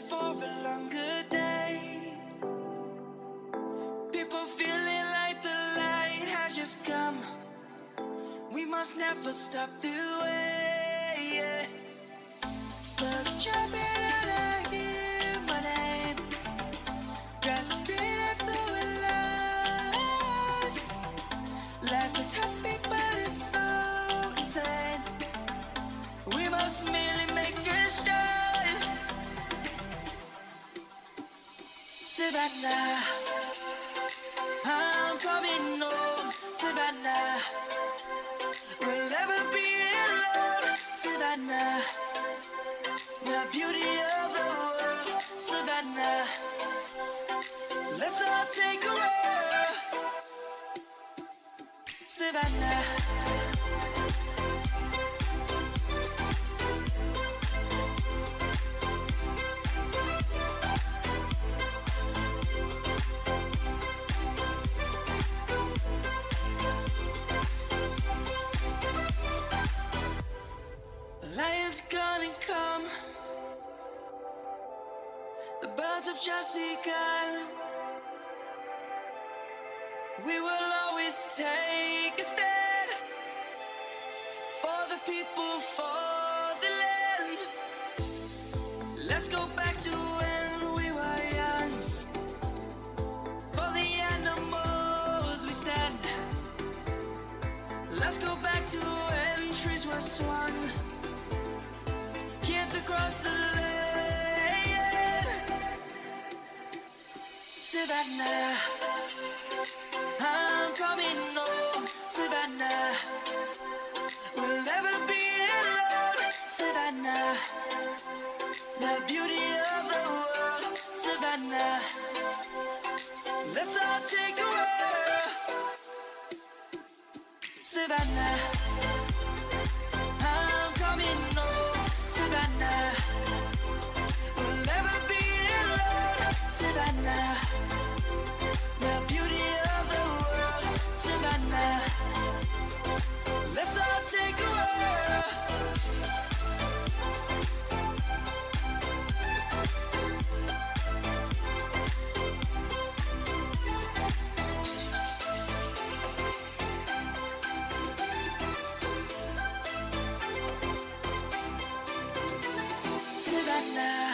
for a longer day. People feeling like the light has just come. We must never stop the way, yeah. Birds jumping and I hear my name, grasping into a life. Life is happy but it's so insane. We must merely make a start. Savannah, I'm coming home. Savannah, we'll never be alone. Savannah, the beauty of the world. Savannah, let's all take a walk. Savannah, lion's gonna come. The birds have just begun. We will always take a stand for the people, for the land. Let's go back to when we were young. For the animals we stand. Let's go back to when trees were swung. Kids across the land. Savannah, I'm coming home. Savannah, we'll never be alone. Savannah, the beauty of the world. Savannah, let's all take a walk. Savannah, I'm coming home. Savannah, we'll never be alone. Savannah, the beauty of the world. Savannah, let's all take a walk. Savannah,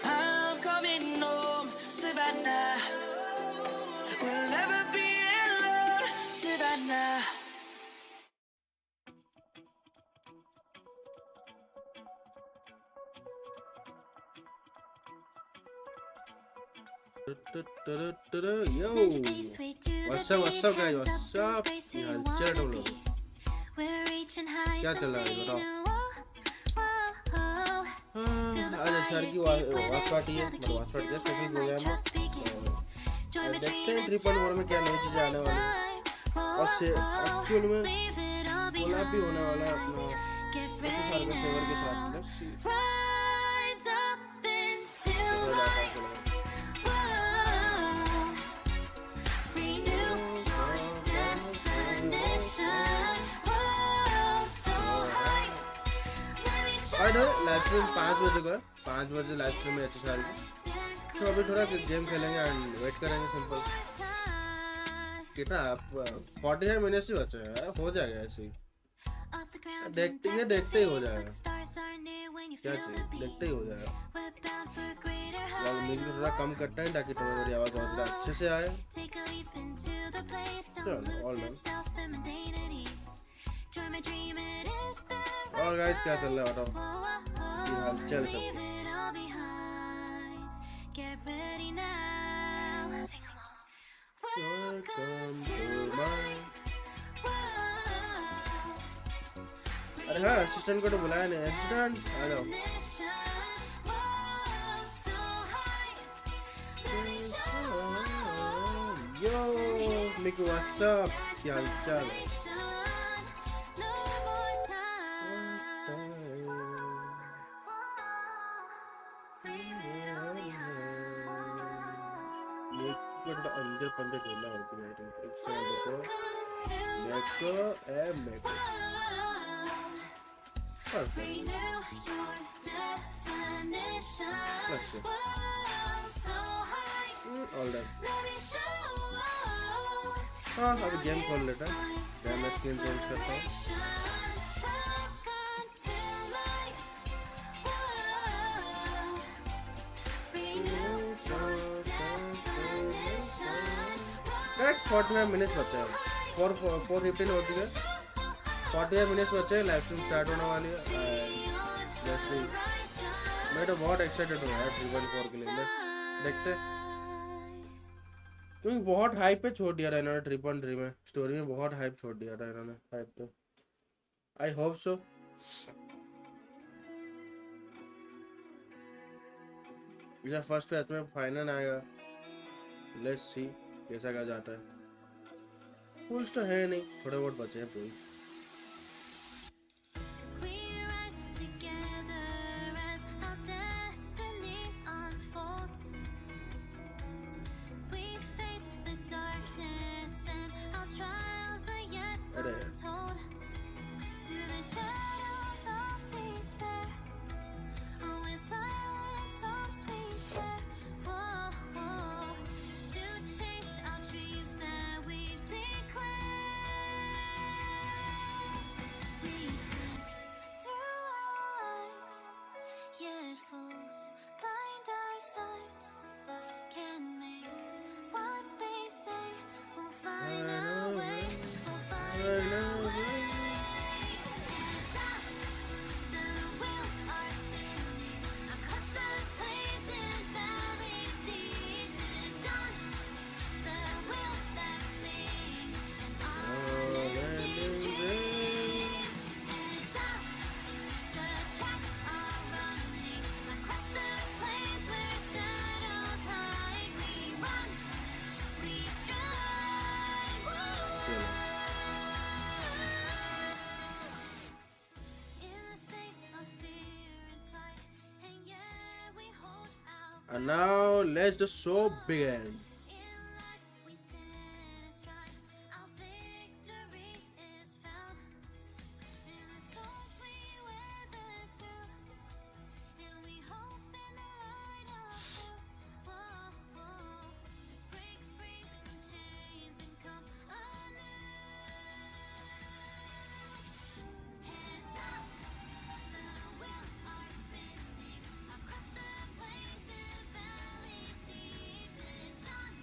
I'm coming home. Savannah, we'll never be alone. Savannah. Yo, what's up guys, what's up? चल तुम लोग क्या चल रहा है बताओ। आज sir की वॉच पार्टी है, मतलब वॉच पार्टी है स्पेशल प्रोग्राम है। देखते हैं 3.1 में क्या नई चीजें आने वाली हैं और से एक्चुअल में कोलैब भी होने वाला है अपना सारे सेवर के साथ। लाइव स्ट्रीम 5 बजे का 5 बजे लाइव स्ट्रीम में अच्छे साल तो अभी थोड़ा गेम खेलेंगे एंड वेट करेंगे सिंपल। कितना 45 मिनट्स ही बचे हैं, हो जाएगा ऐसे ही। देखते ही हो जाएगा, क्या चाहिए देखते ही हो जाएगा। म्यूजिक थोड़ा कम करते हैं ताकि तुम्हें मेरी आवाज़ बहुत ज़्यादा अच्छे से आए। चलो ऑल डन। और गाइस क्या चल रहा है बताओ, हालचाल सब। अरे हाँ असिस्टेंट को तो बुलाया नहीं, असिस्टेंट आ जाओ। यो मिकू व्हाट्स अप, क्या हालचाल है? अंदर पंदर ढूंढना होगा मैं तो एक सेकंड रुको। मेको Renew your definition. Let's see. Whoa, so high. All done. Let me show. हाँ अभी गेम खोल लेता है, गेम में स्क्रीन चेंज करता हूँ। Welcome to my world. Renew your definition. Correct 45 minutes बचे हैं, 4:15 हो चुके हैं, 45 मिनट्स बचे हैं, लाइव स्ट्रीम स्टार्ट होने वाली है। लेट्स सी, मैं तो बहुत एक्साइटेड हूँ यार ट्रिबल 4 के लिए। लेट्स देखते हैं, क्योंकि बहुत हाइप पे छोड़ दिया था इन्होंने 3.3 में, स्टोरी में बहुत हाइप छोड़ दिया था इन्होंने हाइप पे। आई होप सो इधर फर्स्ट मैच में फाइनल आएगा। लेट्स सी कैसा क्या जाता है। पुल्स तो है नहीं, थोड़े बहुत बचे हैं pools. We rise together as our destiny unfolds. We face the darkness and our trials are yet अरे untold. Through the shadows of despair, oh, in silence hopes we share. Whoa, whoa, to chase our dreams that we've declared. We glimpse through eyes, yet fools blind our sights. Can make what they say. We'll find a way. We'll find a way. Hands up, the wheels are spinning across the plains and valleys deep to dawn. The wheels that sing an unending dream. Hands up, the tracks are running across the plains where shadows hide. We run, we strive. चलो In the face of fear and plight, and yet we hold out. and now let's the show begin. In life we stand astride. Our victory is found in the storms we weather through, and we hope in the light of truth. Whoa, whoa, to break free from chains and come anew. Hands up, the wheels are spinning across the plains and valleys deep to dawn.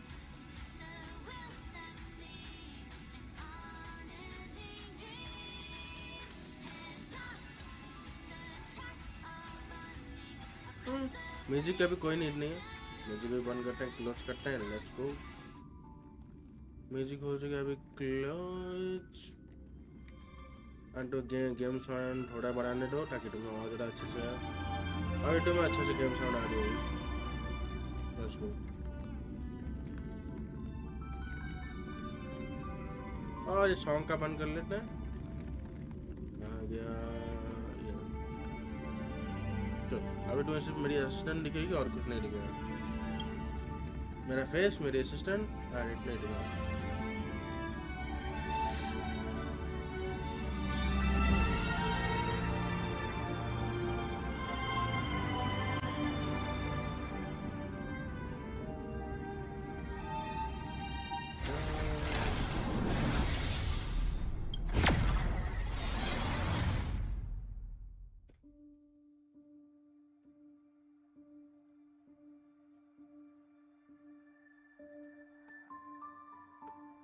The wheels that sing an unending dream. Hands up, the tracks are running across the music का भी कोई need नहीं है, music भी बंद करते हैं, close करते हैं। लेट्स गो, म्यूजिक हो चुका है अभी क्लोज। एंड तो गेम साउंड थोड़ा बढ़ाने दो ताकि तुम्हें आवाज ज़्यादा अच्छे से आए। अभी तुम्हें अच्छे से गेम साउंड आ रही होगी। लेट्स गो, और ये सॉन्ग का बंद कर लेते हैं। कहाँ गया ये? चलो अभी तुम्हें सिर्फ मेरी असिस्टेंट दिखेगी और कुछ नहीं दिखेगा। मेरा फेस, मेरी असिस्टेंट एंड इट नहीं दिखेगा।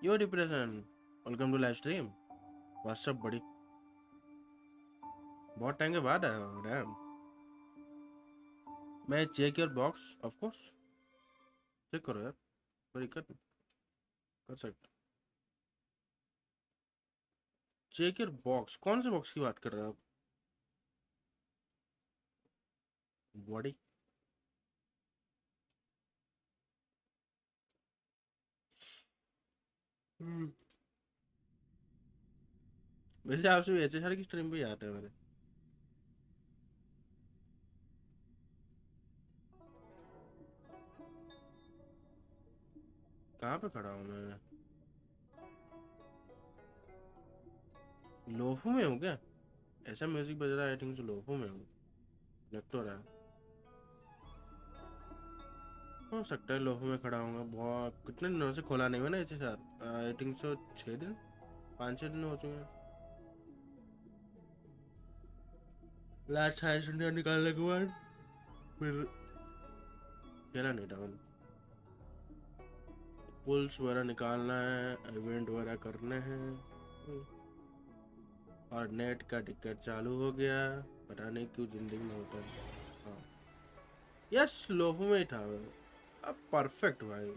Yo depression, welcome to live stream. What's up buddy, बहुत टाइम के बाद आया हूँ। डैम, मैं check your box, of course check करो यार, कोई दिक्कत नहीं, कर सकते। चेक योर बॉक्स, कौन से बॉक्स की बात कर रहे हो आप? बॉडी, वैसे आपसे भी HSR की स्ट्रीम पे आते हैं मेरे। कहाँ पे खड़ा हूँ मैं? लोफू में हूँ क्या? ऐसा म्यूजिक बज रहा है, आई थिंक सो लोफो में हूँ, लग तो रहा है। हो सकता है लोफो में खड़ा होऊंगा। बहुत कितने दिनों से खोला नहीं हुआ ना ऐसे सर, आई थिंक सो 6 दिन 5-6 दिन हो चुके हैं। लास्ट हाई इंडिया निकालने के बाद फिर खेला नहीं था मैंने। पुल्स वगैरह निकालना है, इवेंट वगैरह करने हैं, और नेट का टिकट चालू हो गया। पता नहीं क्यों जिंदगी में होता है। हाँ यस, लोफो में ही था अब। परफेक्ट भाई,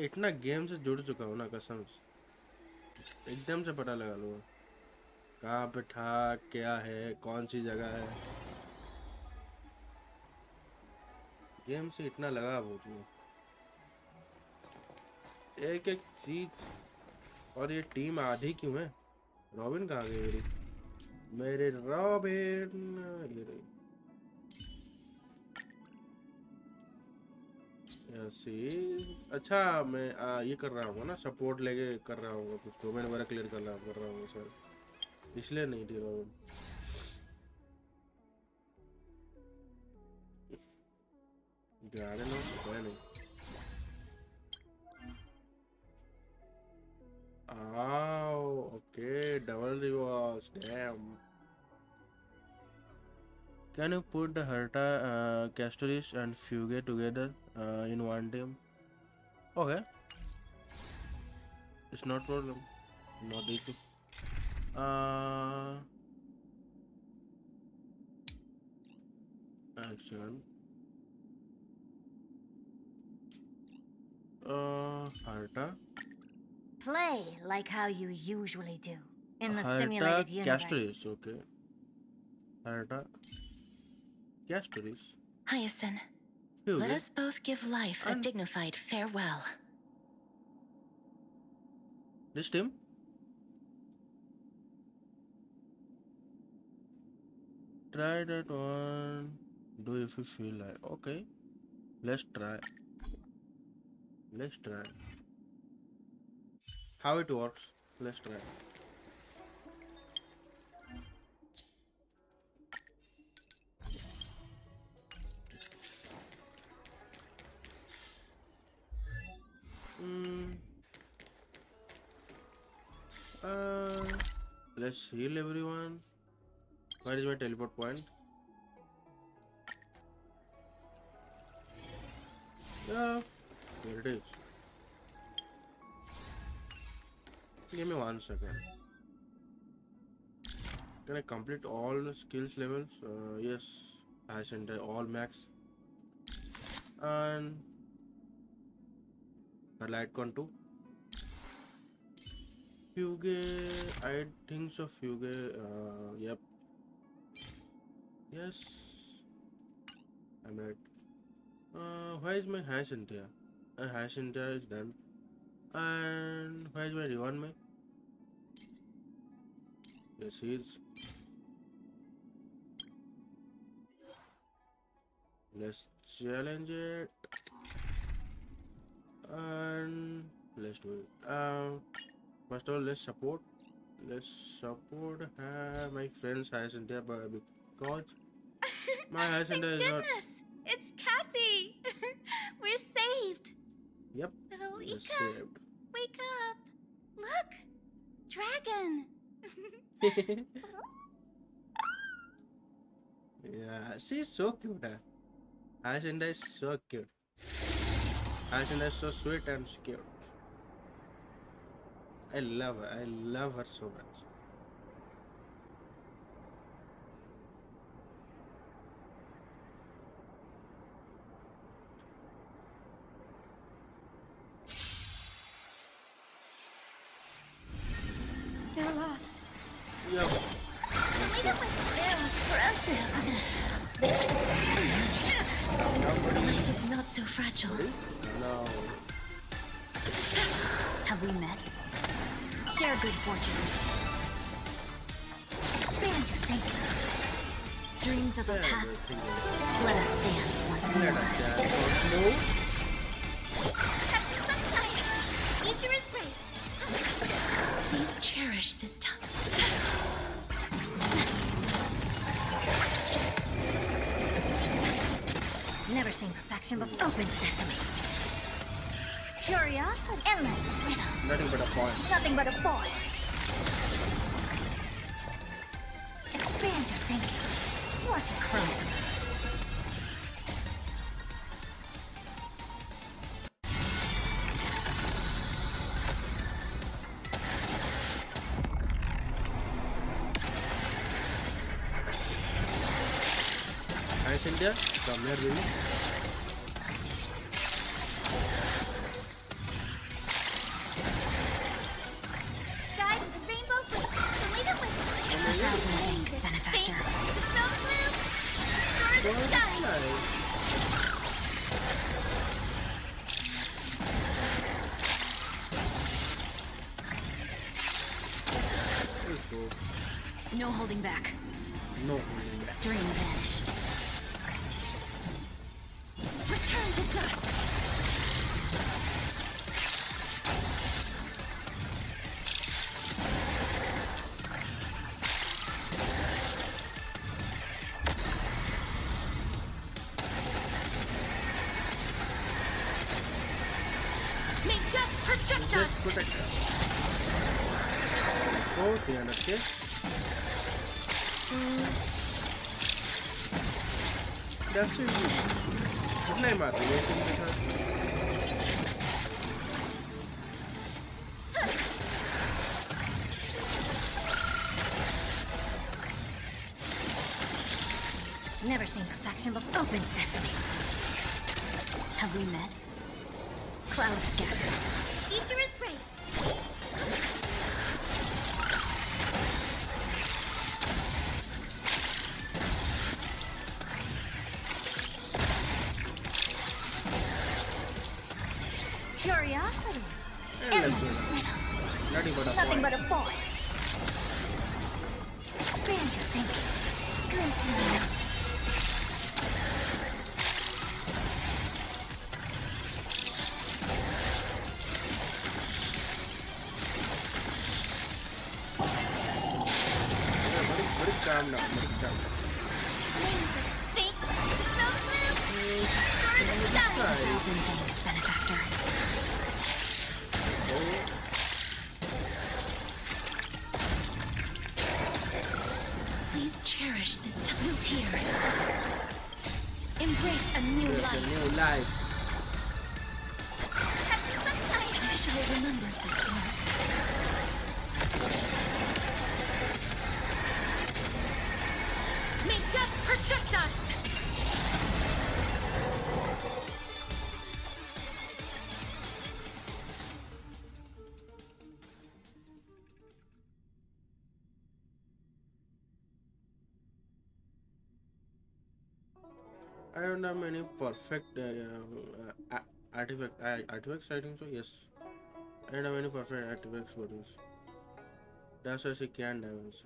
इतना गेम से जुड़ चुका हूँ ना कसम से, एकदम से पता लगा लूँगा कहाँ पे था, क्या है, कौन सी जगह है। गेम से इतना लगा मुझे, एक एक चीज। और ये टीम आधी क्यों है? रॉबिन कहाँ गई मेरे रॉबिन? ये रही। अच्छा मैं ये कर रहा हूँ ना, सपोर्ट लेके कर रहा हूँ, कुछ डोमेन वगैरह क्लियर कर रहा हूँ सर, इसलिए नहीं थी रॉबिन। गार्डन है नहीं। Oh, okay, double rewards, damn. Can you put the Herta, Castoris and Fugue together in one team? Okay, it's not problem, not issue. Action. Herta. Play like how you usually do in the Herta simulated universe. Castoris, okay. Herta Castoris. Hyacinth, Fugue. let us both give life a And- dignified farewell. This team? Try that one. Do if you feel like. Okay. Let's try. Let's try. How it works. Let's try. Let's heal everyone. Where is my teleport point? Yeah, here it is. Give me 1 second. Can I complete all the skills levels? Yes, I sent all max. And the light con too. Fugue, I think so. Fugue, yep. Yes, I'm right. Why is my Hyacinthia? Hyacinthia is done. And why is my Rivan May? Yes, he is. Let's challenge it. And let's do it. First of all, let's support. Let's support my friend's Hyacinthia, but because my Hyacinthia is not. Goodness, it's Cassie. We're saved. Yep, Little we're Ika, saved. wake up. Look, dragon. Yeah, she's so cute. Hyacinthia is so cute. Hyacinthia is so sweet and cute. I love her. I love her so much. They're lost. Yep. We don't impressive. Life is not so fragile. No. Have we met? Share good fortunes. Expand your thinking. Dreams of the past. Let us dance once Let more. us dance once more. Have some sunshine. Nature is great. Please cherish this time. affection but open sesame. Curiosity, endless rhythm. Nothing but a point. Nothing but a boy. Expand your thinking. What a crime. Hi Cynthia, come here baby. Guide the rainbow flame. Delete it with a thousand thanks, benefactor. The snow blue. Destroy the sky. Let's go. No holding back. No holding back. Dream vanished. Return to dust. Make death protect Let's us. protect us. Let's go, 300k. That's it. कितना ही मार रही है तुम के साथ? Never seen perfection but open sesame. Have we met? Cloud scatter. Future is great. Curiosity. And let's go now. Nothing but a Nothing point. but a boy. Expand your thinking. Glimpse into Very calm now. Very calm. Think. Snow blue. Destroy the sky. Thousand thanks, benefactor. Oh, Please cherish this time here. Embrace a new there's a life. new life. I shall remember this one. May death protect us! I don't have many perfect artifacts. I think so. Yes, I don't have any perfect artifacts for this. That's why she can damage.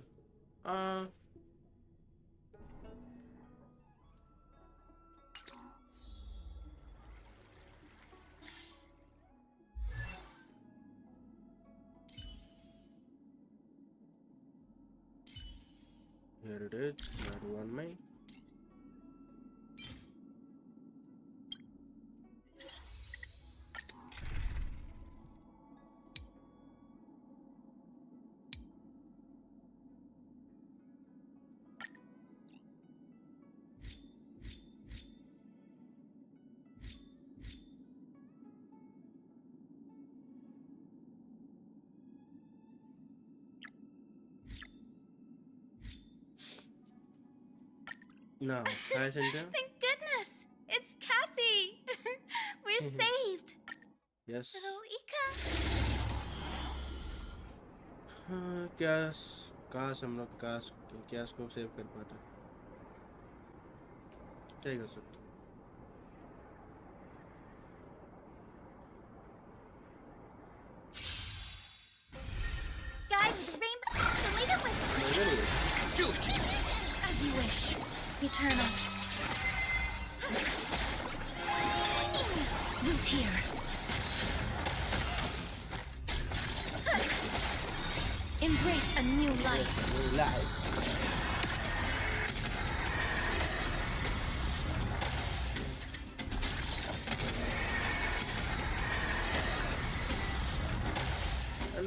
Here it is. That one may. No, hi Cynthia. Thank goodness! It's Cassie! We're saved! Yes. Little Ika! हाँ, काश हम लोग क्या को save कर पाते, क्या ही कर सकते। Guide with the rainbow! Delete it with Really? as you wish. Eternal. Root here. Embrace a new life. New life.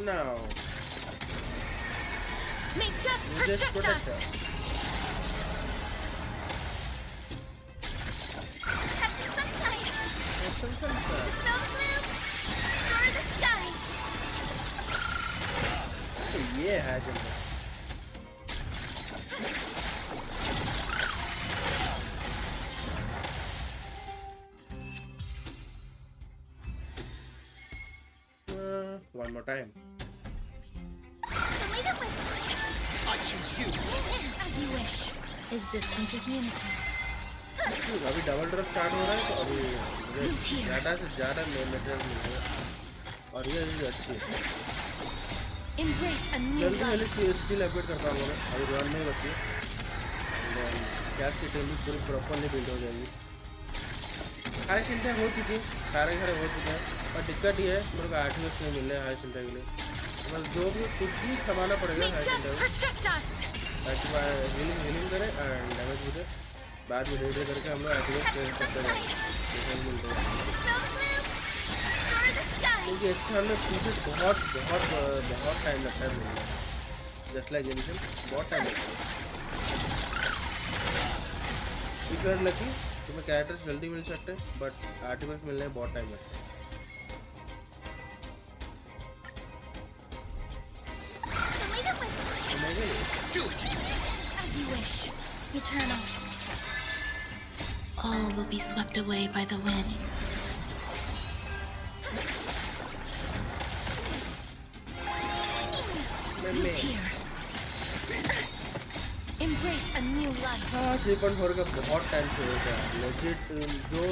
now. May death You just protect protect us! us. Have some sunshine! Have some sunshine. Smell the blue! Explore the skies! Oh, yeah, hasn't it? One more time. So lead it with I choose you. as you wish. Existence is unity. अभी double drop start हो रहा है तो अभी मुझे ज़्यादा से ज़्यादा मटेरियल मिल रहा है और ये अच्छी है। Embrace a new जल्दी life. जल्दी स्किल अपडेट करता हूँ मैं अभी रन में ही बची कैश की टीम भी पूरी प्रॉपरली बिल्ड हो जाएगी। हाई सिंटा हो चुकी है सारे हो चुके हैं और दिक्कत ये है मेरे को 8 वीक्स नहीं मिल रहे हाई सिंटा के लिए मतलब जो भी कुछ भी थमाना पड़ेगा May हाई death सिंटा में protect us! ताकि हीलिंग करें एंड डैमेज भी दे बाद में धीरे करके हम लोग एक्टिवेट करते रहेंगे मिलते हैं Smell the blue! Explore the skies! क्योंकि एक्शन में पीसेस बहुत टाइम लगता है मिलने में जस्ट लाइक एनिशन बहुत टाइम लगता है इफ यू आर लकी तुम्हें कैरेक्टर्स जल्दी मिल सकते हैं बट आर्टिफैक्ट्स मिलने में बहुत टाइम लगता है So lead it with Do it. as you wish. Eternal. All will be swept away by the wind. Root here. Embrace a new life. हाँ 3.4 का बहुत टाइम से होता है लेजिट जो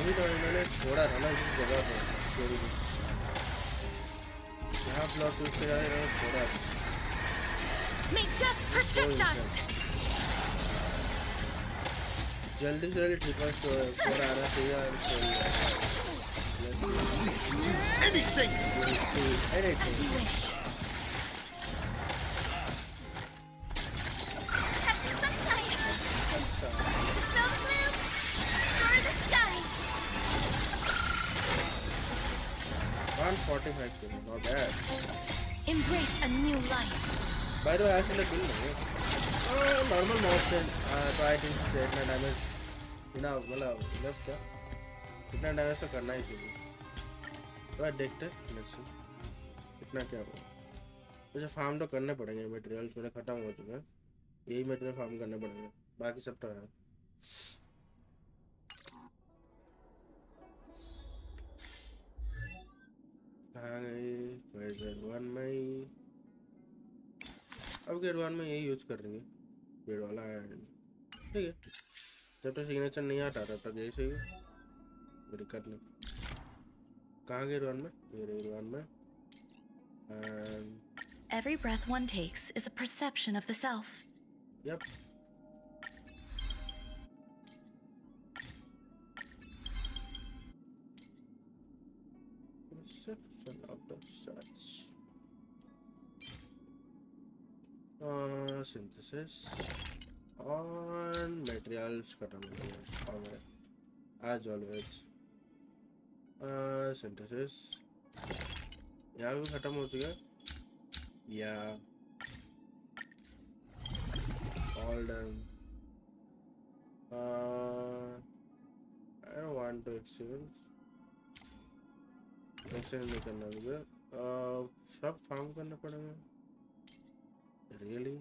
ही तो इन्होंने छोड़ा था ना इस जगह पर स्टोरी को जहाँ प्लॉट ट्विस्ट के जाने इन्होंने छोड़ा था May death protect us! जल्दी से जल्दी 3.4 आना चाहिए और story Do anything. As you wish. Have some sunshine. Smell the blue. Explore the skies. 145 kills, not bad. Embrace a new life. By the way, actually kill नहीं है normal mobs हैं तो I think इतना damage इतना मतलब left क्या इतना damage तो करना ही चाहिए तो देखते हैं let's see इतना क्या होगा वैसे फार्म तो करने पड़ेंगे मटेरियल्स मेरे खत्म हो चुके हैं यही मटेरियल फार्म करने पड़ेंगे बाकी सब तो है कहाँ गई ग्रेड 1 में ही अब ग्रेड 1 में यही यूज कर रही है ग्रेड वाला है ठीक है जब तक सिग्नेचर नहीं आता तब तक यही सही है कोई दिक्कत नहीं कहाँ ग्रेड 1 में ग्रेड 1 में Every breath one takes is a perception of the self. yep perception of the such synthesis on materials खत्म हो गया as always synthesis यहाँ भी खत्म हो चुका है yeah all done I don't want to exchange नहीं करना मुझे सब फार्म करना पड़ेगा really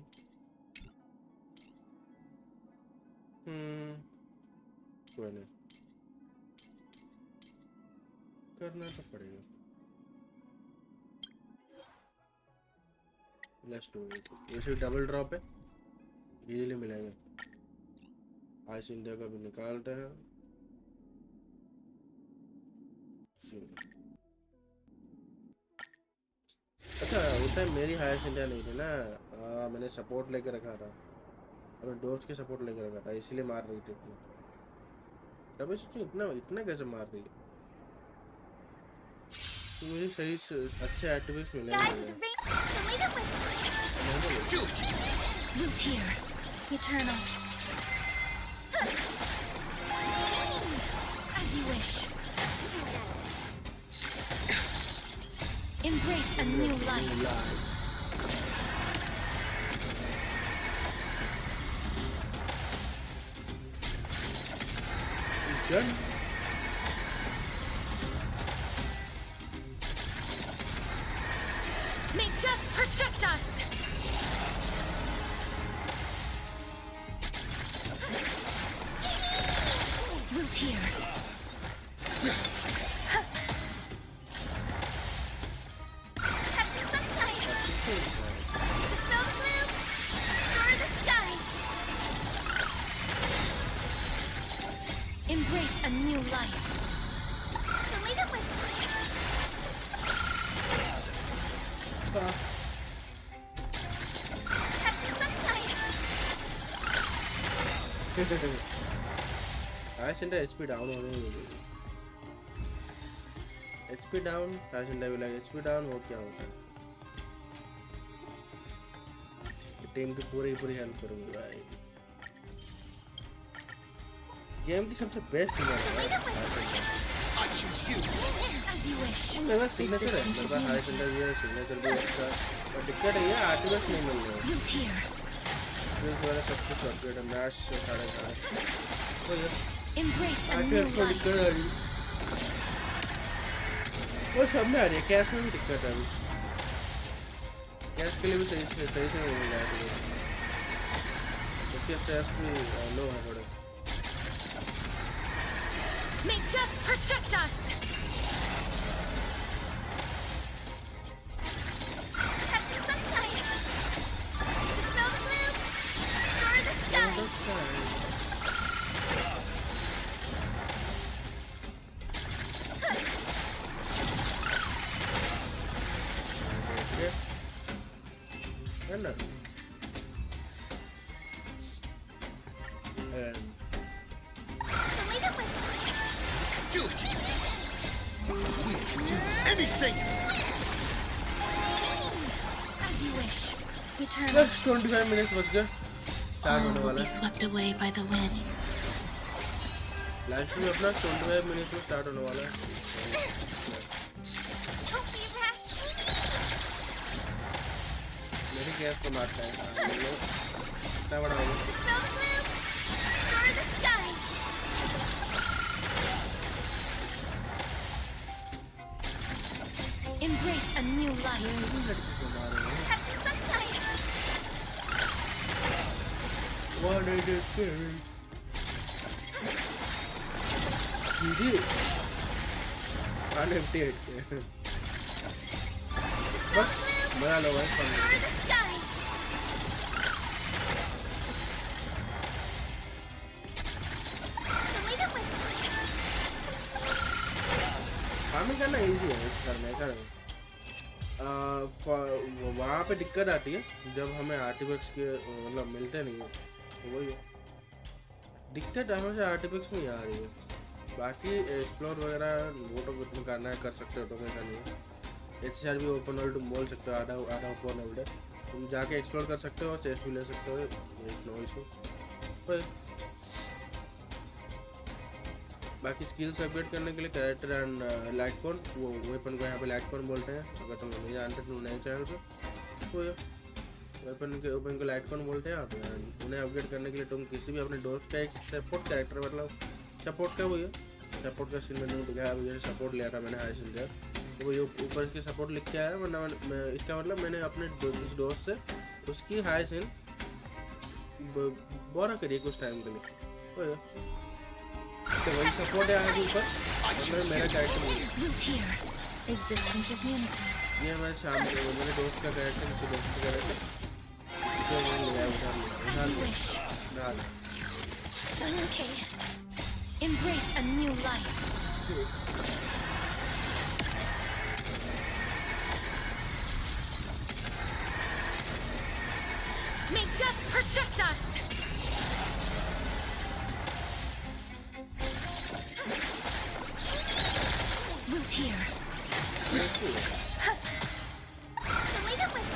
कोई नहीं करना तो पड़ेगा लेट्स डू इट ये सिर्फ डबल ड्रॉप है इजीली मिलेंगे आज इंडिया का भी निकालते हैं अच्छा उस टाइम मेरी हाईएस्ट इंडिया नहीं थी ना मैंने सपोर्ट लेके रखा था अपने दोस्त के सपोर्ट लेके रखा था इसीलिए मार रही थी इतना तभी सोचो इतना इतना कैसे मार रही है तो मुझे सही अच्छे एट्रीब्यूट्स मिले Guide the ring. So lead it with Do it. Root here. Eternal. As you wish. Embrace a new life. He's done. May death protect us! Root here. Have some sunshine. Dispel the gloom. Restore the skies. Embrace a new life. Show me the way. Have some sunshine. Ascender HP down होने HP down Ascender भी लगे HP down और क्या होता है team की पूरी help करूँगा भाई गेम की सबसे बेस्ट टीम है I choose you. As you wish. मेरे पास सिग्नेचर है मेरे पास Ascender भी है सिग्नेचर भी है उसका और दिक्कत है ये आर्टिफैक्ट्स नहीं मिल रहे Root here. स्किल्स वगैरह सब कुछ अपग्रेड है मैच से सारे तो ये Embrace a new आर्टिफैक्ट्स में life. दिक्कत आ रही है वो सब में आ रही है कैश में भी दिक्कत है अभी कैश के लिए भी सही से नहीं मिल रहा है उसके स्टेट्स भी लो है थोड़े May death protect us! Have some sunshine. Dispel the gloom. Restore the skies. है ना Show me the way. Do it. We can do anything. As you wish. Eternal बस 25 मिनट बच गए स्टार्ट all होने will वाला be है swept away by the wind. Live stream अपना 25 minute में स्टार्ट होने वाला है Don't be rash. मेरी गैस को मारता है कितना बड़ा होगा Dispel the gloom. Restore the skies. Embrace a new life. लड़की को मारेंगे Have some sunshine. What did it carry? Easy. 158 बस मजा लो भाई Restore the skies. Show me the way. Farming करना इजी है इस घर में वहाँ पे दिक्कत आती है जब हमें आर्टिफैक्ट्स के मतलब मिलते नहीं है तो वही है दिक्कत हमेशा आर्टिफैक्ट्स में ही आ रही है बाकी एक्सप्लोर वगैरह वो तो कुछ में करना है कर सकते हो तो ऐसा नहीं है HCR भी ओपन वर्ल्ड बोल सकते हो आधा ओपन वर्ल्ड है तुम जाके एक्सप्लोर कर सकते हो चेस्ट भी ले सकते हो नो इशू बाकी स्किल्स अपग्रेड करने के लिए कैरेक्टर एंड लाइट कॉन वो वेपन को यहाँ पे लाइट कॉन बोलते हैं अगर तुम नहीं जानते तुम नए चैनल पे तो वेपन को लाइट कॉन बोलते हैं यहाँ पे उन्हें अपग्रेड करने के लिए तुम किसी भी अपने दोस्त का एक सपोर्ट कैरेक्टर मतलब सपोर्ट का वो है सपोर्ट का सीन मैंने दिखाया मुझे सपोर्ट लिया था मैंने हाई सीनियर तो वो ऊपर इसकी सपोर्ट लिख के आया वरना इसका मतलब मैंने अपने किसी दोस्त से उसकी हाई सीन बोरा करिए कुछ टाइम के लिए तो वही सपोर्ट है आगे ऊपर और मेरा कैरेक्टर नहीं है Root here. Existence is unity. ये हमारे सामने मेरे दोस्त का कैरेक्टर किसी दोस्त का कैरेक्टर इससे मैंने लिया उधार Wish. डाल Okay. Embrace a new life. May death protect us! Root here. Show me the way.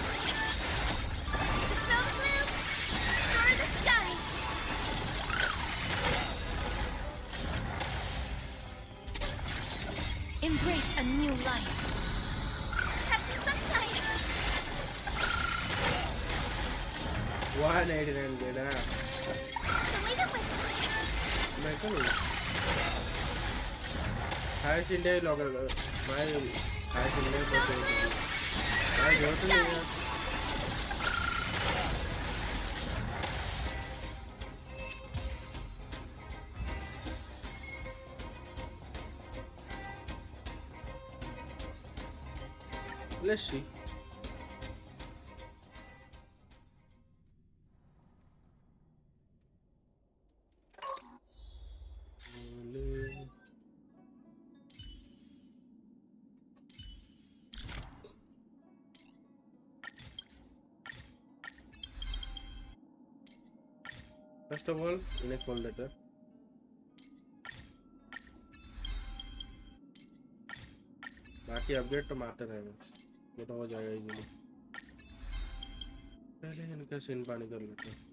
Dispel the gloom. Restore the skies. Embrace a new life. Have 189 देना मैं तो नहीं हाईएस्ट इंडिया ही लॉगर मैं हाईएस्ट इंडिया पर मैं जो तो नहीं है let's see first of all इन्हें खोल देते हैं बाकी अपडेट तो मारते रहेंगे ये तो हो जाएगा इजीली पहले इनका सीन पानी कर लेते हैं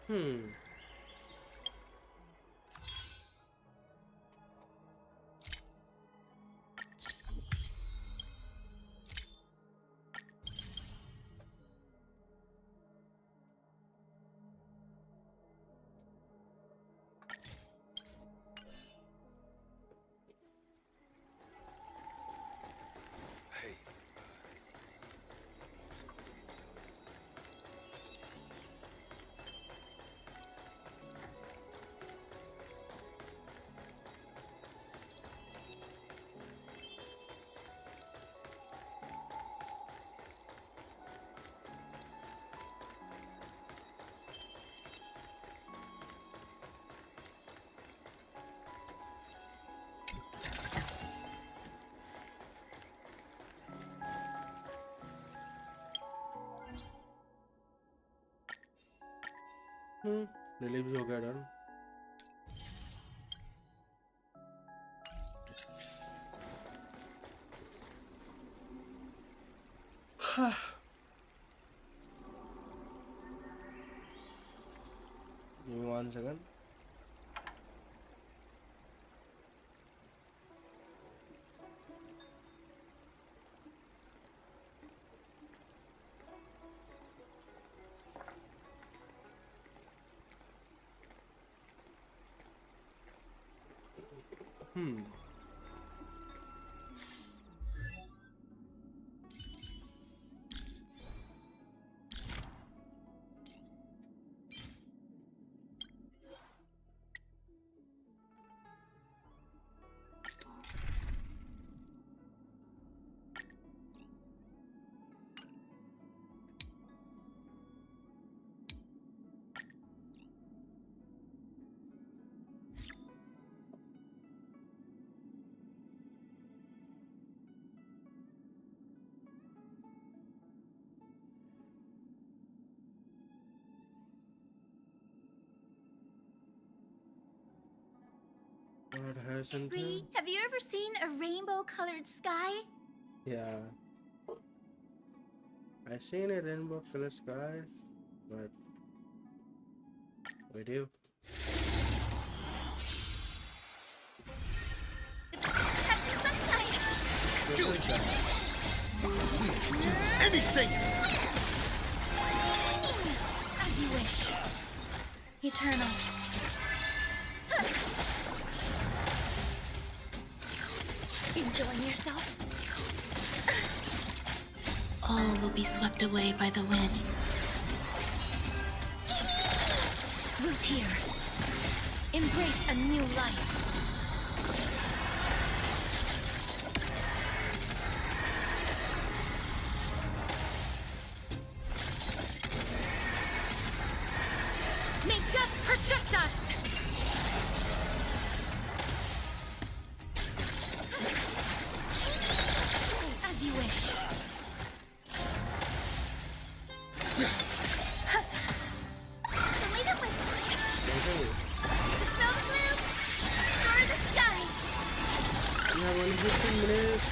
Hey. रिलीज हो गया done Give me 1 second. What has Tribbie, have you ever seen a rainbow-colored sky? Yeah. I've seen a rainbow colored sky, but we do. Have some sunshine! Do it! We'll do anything! As you wish. Eternal. Enjoying yourself? All will be swept away by the wind. Root here. Embrace a new life. Lead it with Okay. Dispel the gloom. Star the skies. We have only 15 minutes.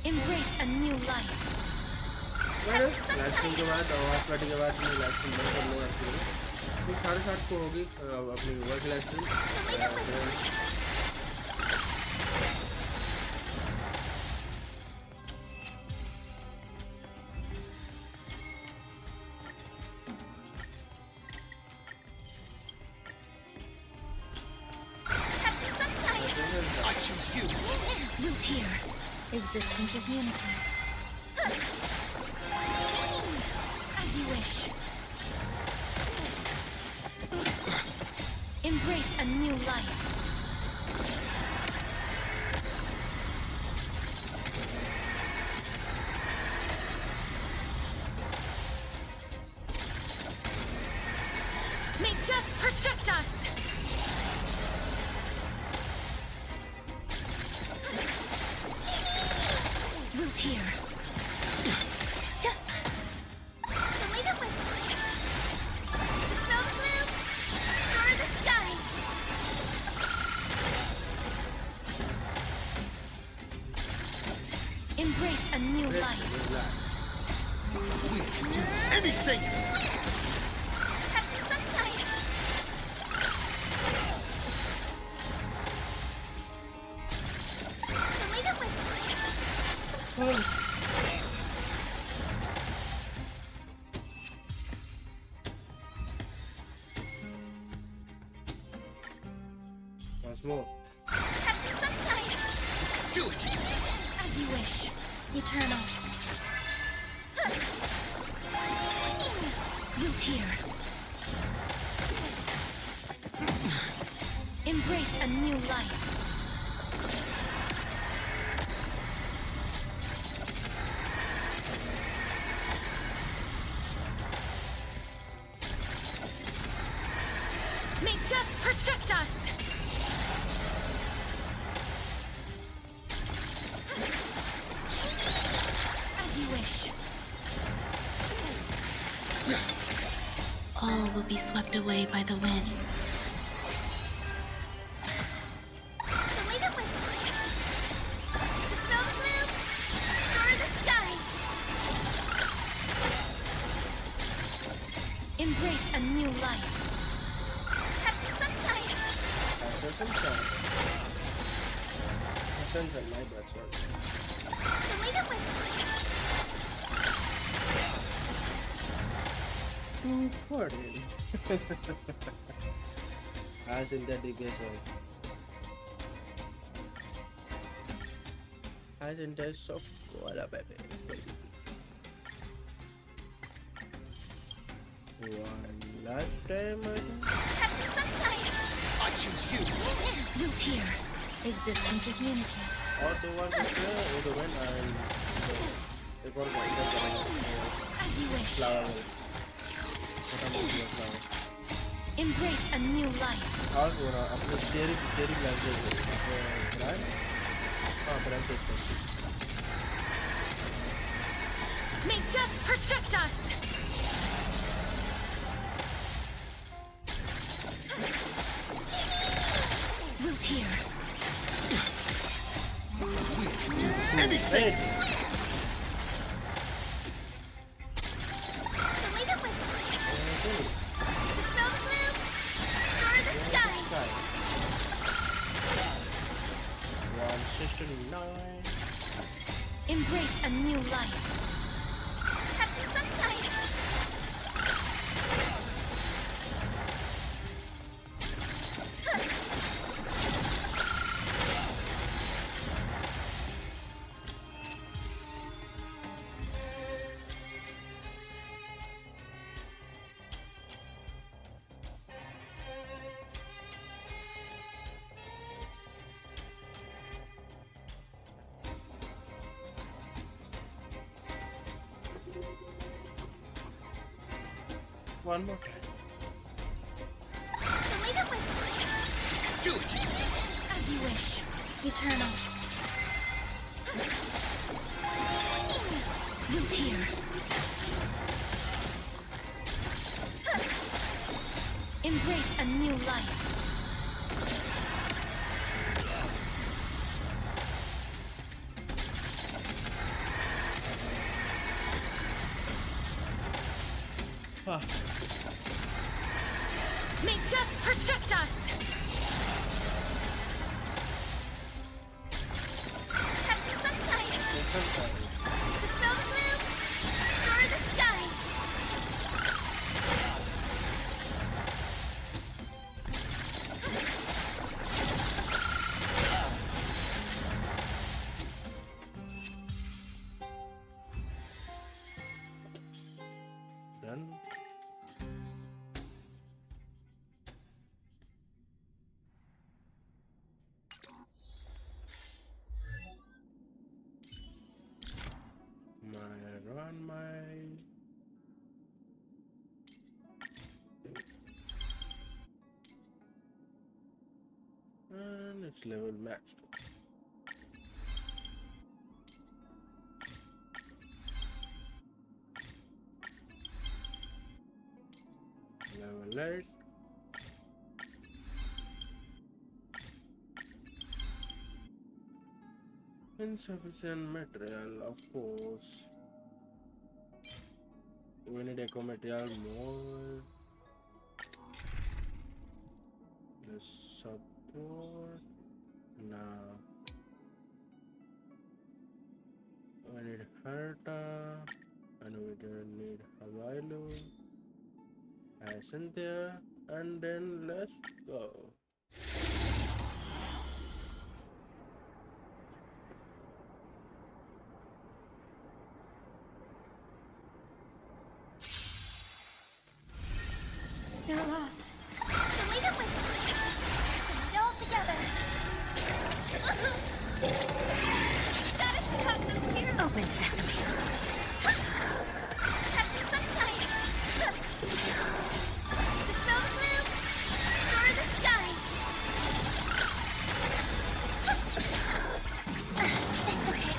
Embrace a new life. Live stream के बाद और आज party के बाद मैं live stream बंद कर लूँगा एक्चुअली तो 7:30 को होगी अपनी work live stream Have some sunshine. I choose you. Root here. Existence is unity. As you wish. Embrace a new life. May death protect us! Root here. Lead it with Dispel the gloom. Star the skies. Embrace a new life. We can do anything. Have some sunshine. Lead it with once more Have some sunshine. Do it. As you wish. Eternal. Root here. Embrace a new life. May death protect us! As you wish. All will be swept away by the wind. Lead it with Dispel the gloom. Star the skies. Embrace a new life. Have some sunshine. sunshine sunshine my bad sorry Lead it with Forty. As in that DPS as in that soft wala baby. One last time I think. Have some sunshine. I choose you. Root here. Existence is unity. और दो बार करते हैं वो दो बार एक और As you wish. Flower छोटा मोटा flower Embrace a new life. और वो ना अपने चेरी ग्लास दे ब्रांड हाँ ब्रांड से May death protect us! Root here. Anything. Lead it with Dispel the gloom. Star the skies. 169 Embrace a new life. Have some sunshine. one more time Lead it with Do it. As you wish. Eternal. Root here. life. Ah. May death protect us! Pepsi Sunshine! Dispel the gloom! Restore the skies! Done. And it's level matched. Level 8. Insufficient material, of course. We need eco material more. The support. Now we need Haruka, and we don't need Havailu, Cynthia, and then let's go. You're lost. Then leave it with me. Put it all together. Gotta stop them here. Open sesame. Pepsi Sunshine. Dispel the gloom. Restore the skies. It's okay.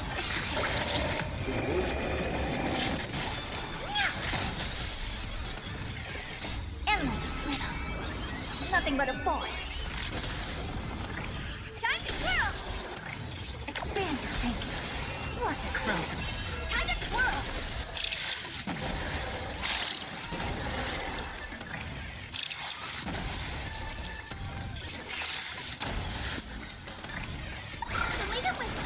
Endless riddle. Nothing but a boy. Time to twirl! Expand your thinking. Watch it grow. Time to twirl! So leave it with me.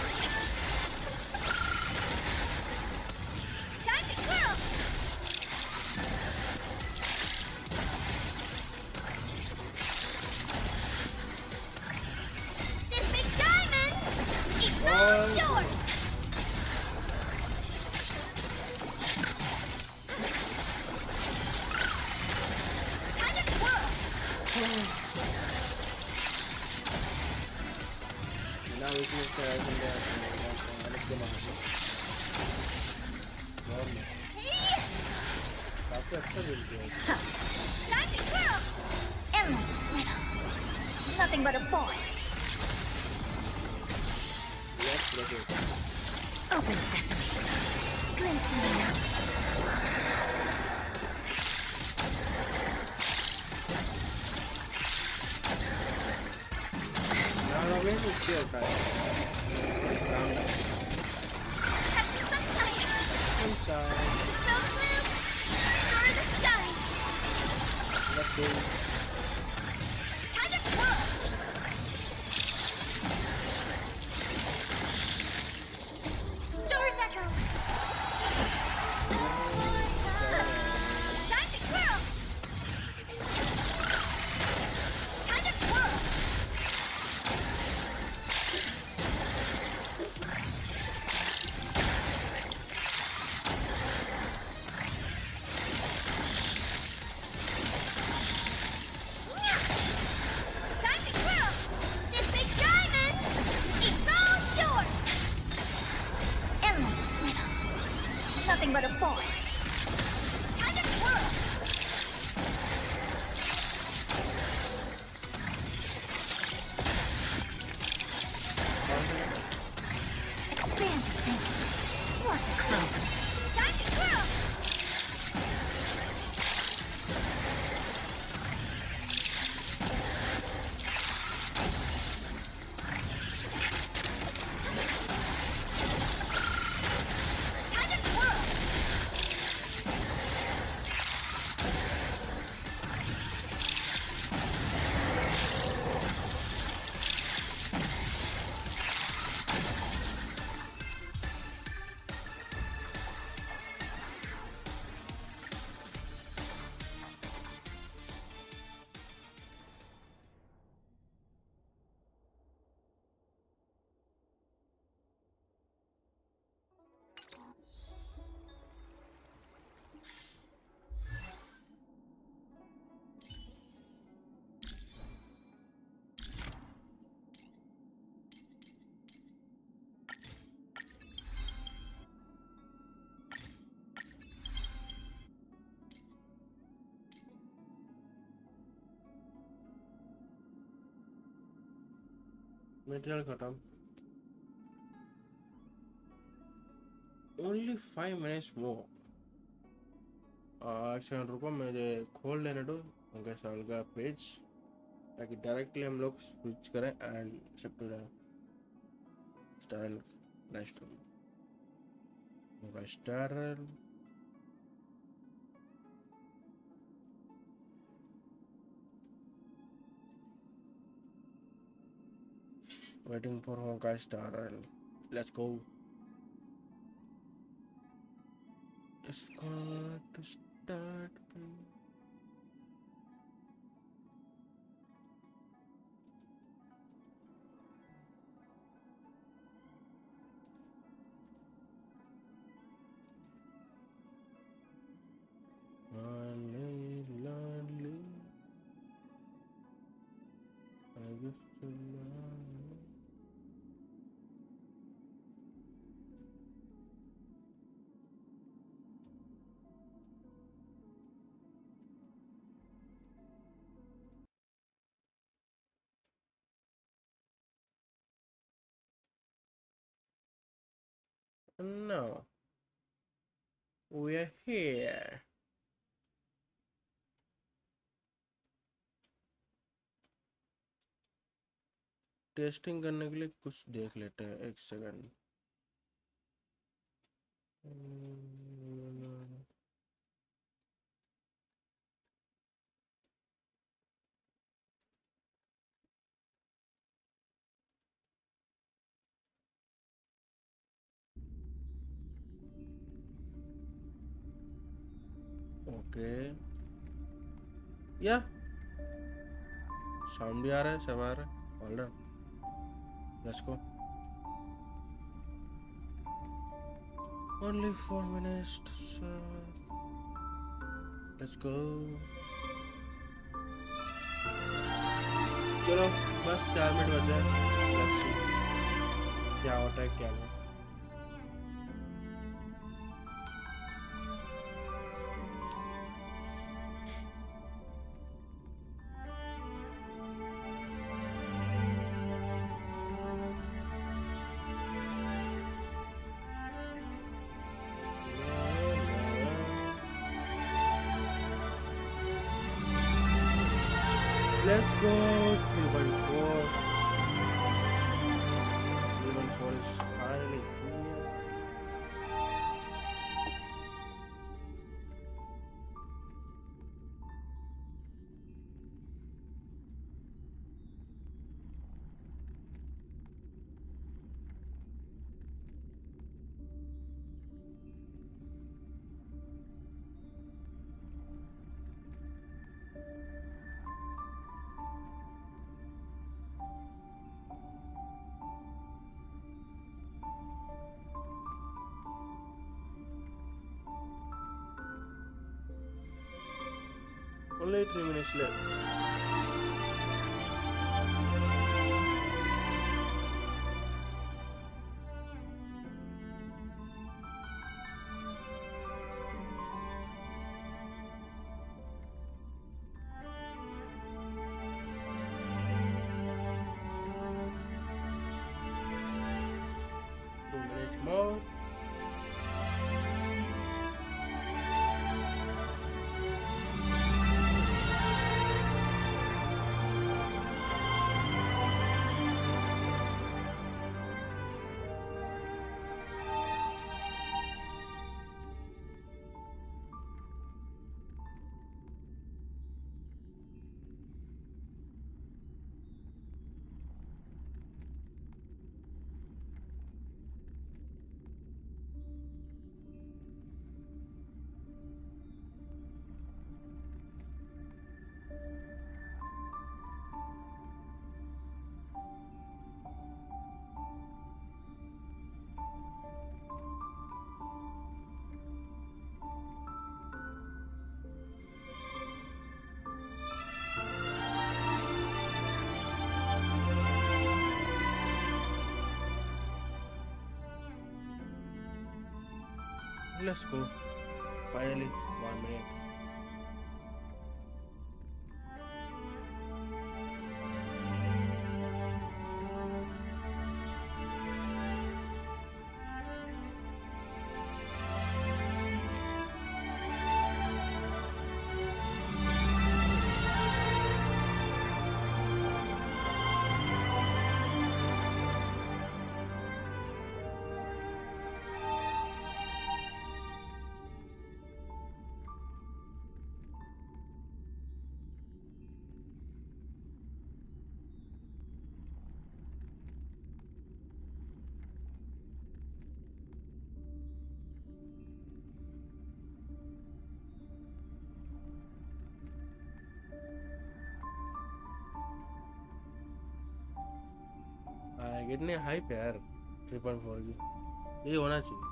Time to twirl! This big diamond is all yours! Time to twirl! Now we can try in there. Hey! After will go. Time to twirl! Endless riddle. Nothing but a boy. Yes, brother. Open sesame. Glimpse me now. Now again it's your time. Calm down. Pepsi Sunshine. Inside. Dispel the gloom. Restore the skies. Let's go. Time to twirl! Stars echo! Time to twirl! Time to twirl! Time to twirl! This big diamond is all yours! Endless riddle. Nothing but a boy. Time to twirl! Expand your thinking. Watch it grow. Time to twirl! Material खत्म. Only 5 minutes more. Second रुको मुझे खोल लेने दो उनका साल का page ताकि डायरेक्टली हम लोग स्विच करें एंड शिफ्ट हो जाए स्टाइल लाइव स्ट्रीम होगा style waiting for Honkai Starrail. Let's go. It's got to start. Lonely. I used to love. No, we're here. Testing करने के लिए कुछ देख लेते हैं एक सेकंड. ओके या साउंड भी आ रहा है सब आ रहा है all right let's go. Only 4 minutes to serve. Let's go. चलो बस 4 मिनट बचे हैं. Let's see क्या होता है क्या नहीं. Let's go 3.4. 3.4 is finally here. Only 3 minutes left. More. Let's go. Finally, 1 minute. इतने हाइप है यार 3.4 की, ये होना चाहिए।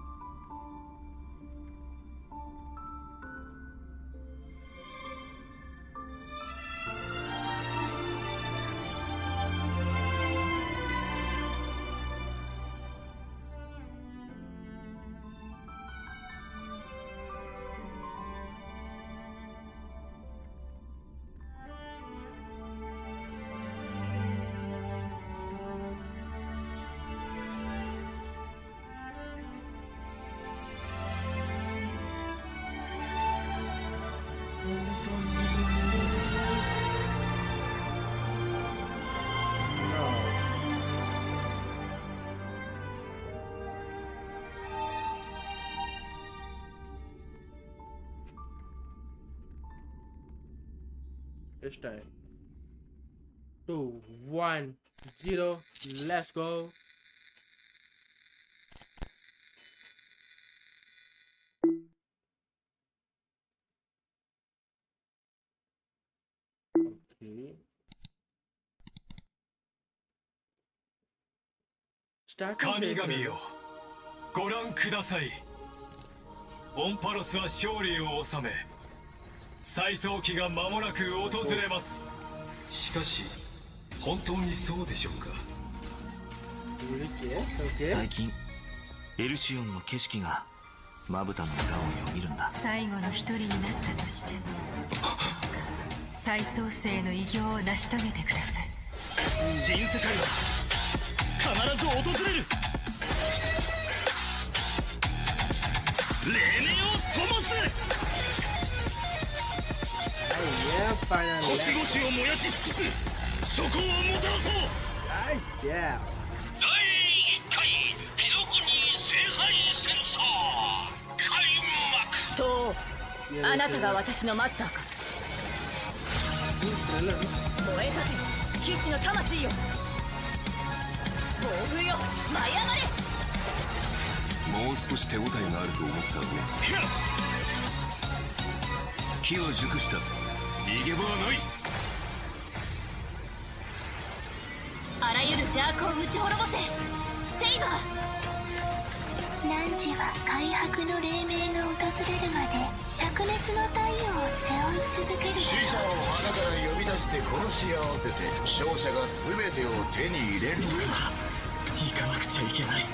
It's time. 2, 1, 0. Let's go. Okay. Starting 神々よ、ご覧ください。オンパロスは勝利を収め、再創期が間もなく訪れます。しかし、本当にそうでしょうか。最近、エルシオンの景色がまぶたの裏をよぎるんだ。最後の一人になったとしても、再創生の偉業を成し遂げてください。新世界は必ず訪れる。黎明を灯す。星々を燃やし尽くす。諸行をもたらそう。Right, yeah. 第1回ピノコニ聖杯戦争開幕。と、あなたが私のマスターか。燃えたて、騎士の魂よ。暴風よ、舞い上がれ。もう少し手応えがあると思ったね。機は熟した。逃げ場はない。あらゆる邪悪を打ち滅ぼせ。セイバー。汝は開白の黎明が訪れるまで灼熱の太陽を背負い続ける。死者を花から呼び出して殺し合わせて勝者が全てを手に入れる。行かなくちゃいけない。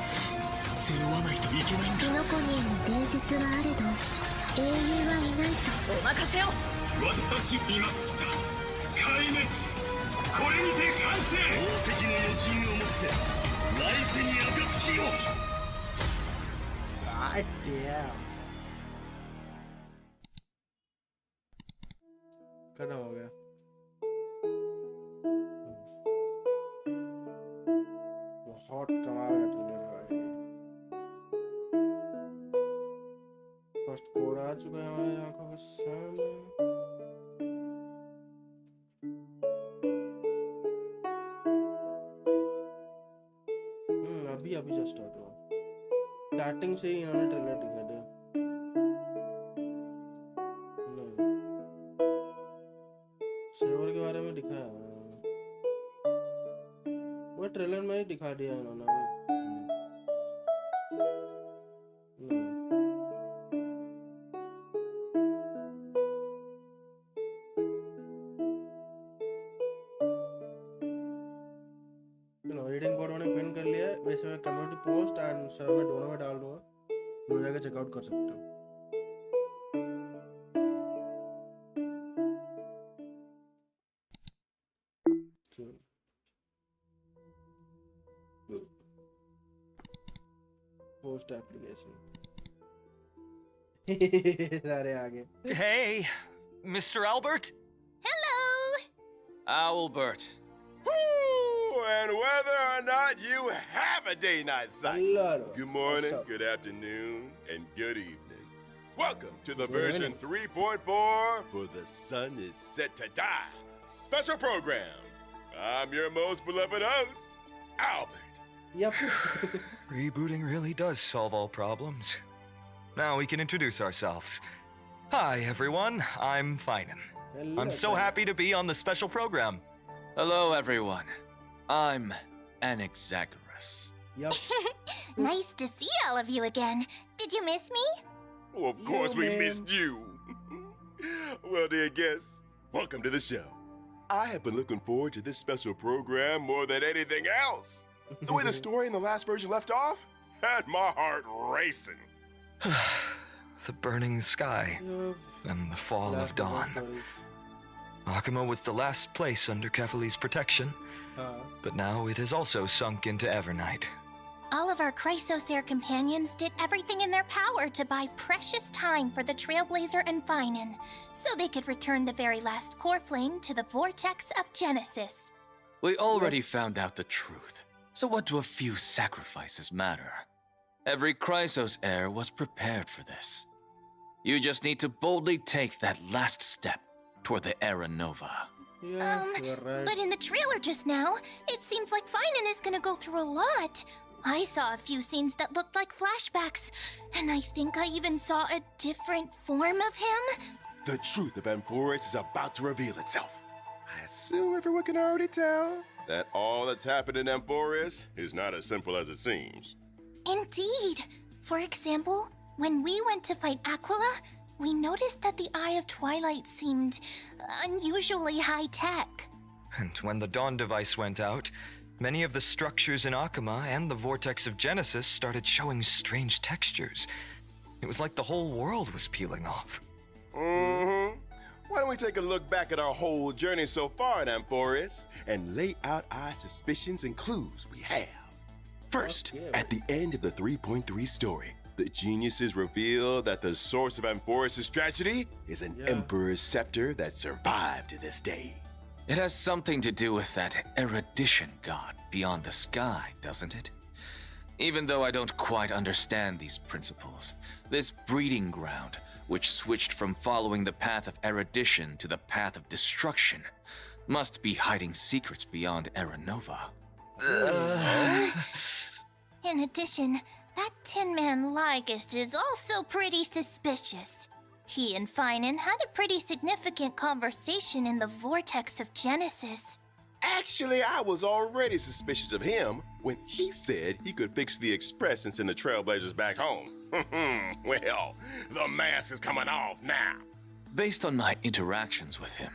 背負わないといけないんだ。ピノコニーの伝説はあれど英雄はいないと。お任せを。私見ました。壊滅。これにて完成。宝石の余震をもって来世に暁を。Right, yeah. खत्म हो गया। बहुत कमाल का ट्रेलर है भाई। फर्स्ट कोड आ चुका है हमारे आंखों के सामने। अभी जस्ट स्टार्ट हुआ। स्टार्टिंग से ही इन्होंने ट्रेलर दिखा दिया। सेवर के बारे में दिखाया, वो ट्रेलर में ही दिखा दिया इन्होंने अभी। रीडिंग कोड मैंने पिन कर लिया है, वैसे मैं कम्युनिटी पोस्ट एंड सर्वर में दोनों में डाल दूंगा, मुझे जाकर चेकआउट कर सकते हो। पोस्ट एप्लीकेशन सारे आगे। Hey, Mr. Albert? Hello. Owlbert. And whether or not you have a day-night sight. Hello. Good morning, What's up? good afternoon, and good evening. Welcome to the Good version evening. 3.4 for The Sun is Set to Die special program. I'm your most beloved host, Albert. Yep. Rebooting really does solve all problems. Now we can introduce ourselves. Hi, everyone. I'm Finan. Hello, I'm so Finan. happy to be on the special program. Hello, everyone. I'm Anaxagoras. course. Yep. Nice to see all of you again. Did you miss me? Oh, of course we man. missed you. Well, dear guests, welcome to the show. I have been looking forward to this special program more than anything else. The way the story in the last version left off had my heart racing. The burning sky Yup. and the fall Last of dawn. story. Akuma was the last place under Kefali's protection, but now it has also sunk into Evernight. All of our Chrysosair companions did everything in their power to buy precious time for the Trailblazer and Finan, so they could return the very last core flame to the vortex of Genesis. We already found out the truth, so what do a few sacrifices matter? Every Chrysos heir was prepared for this. You just need to boldly take that last step toward the Era Nova. Yeah, you're right. But in the trailer just now, it seems like Finan is gonna go through a lot. I saw a few scenes that looked like flashbacks, and I think I even saw a different form of him. The truth of Amphoris is about to reveal itself. I assume everyone can already tell that all that's happened in Amphoris is not as simple as it seems. Indeed. For example, when we went to fight Aquila, we noticed that the Eye of Twilight seemed unusually high-tech. And when the Dawn device went out, many of the structures in Akuma and the Vortex of Genesis started showing strange textures. It was like the whole world was peeling off. Mm-hmm. Why don't we take a look back at our whole journey so far in Amphoris and lay out our suspicions and clues we have. First, Okay. at the end of the 3.3 story, the geniuses reveal that the source of Amphoris' tragedy is an Emperor's scepter that survived to this day. It has something to do with that erudition god beyond the sky, doesn't it? Even though I don't quite understand these principles, this breeding ground, which switched from following the path of erudition to the path of destruction, must be hiding secrets beyond Era Nova. In addition, that Tin Man Lygist is also pretty suspicious. He and Finan had a pretty significant conversation in the Vortex of Genesis. Actually, I was already suspicious of him when he said he could fix the Express and send the Trailblazers back home. Well, the mask is coming off now. Based on my interactions with him,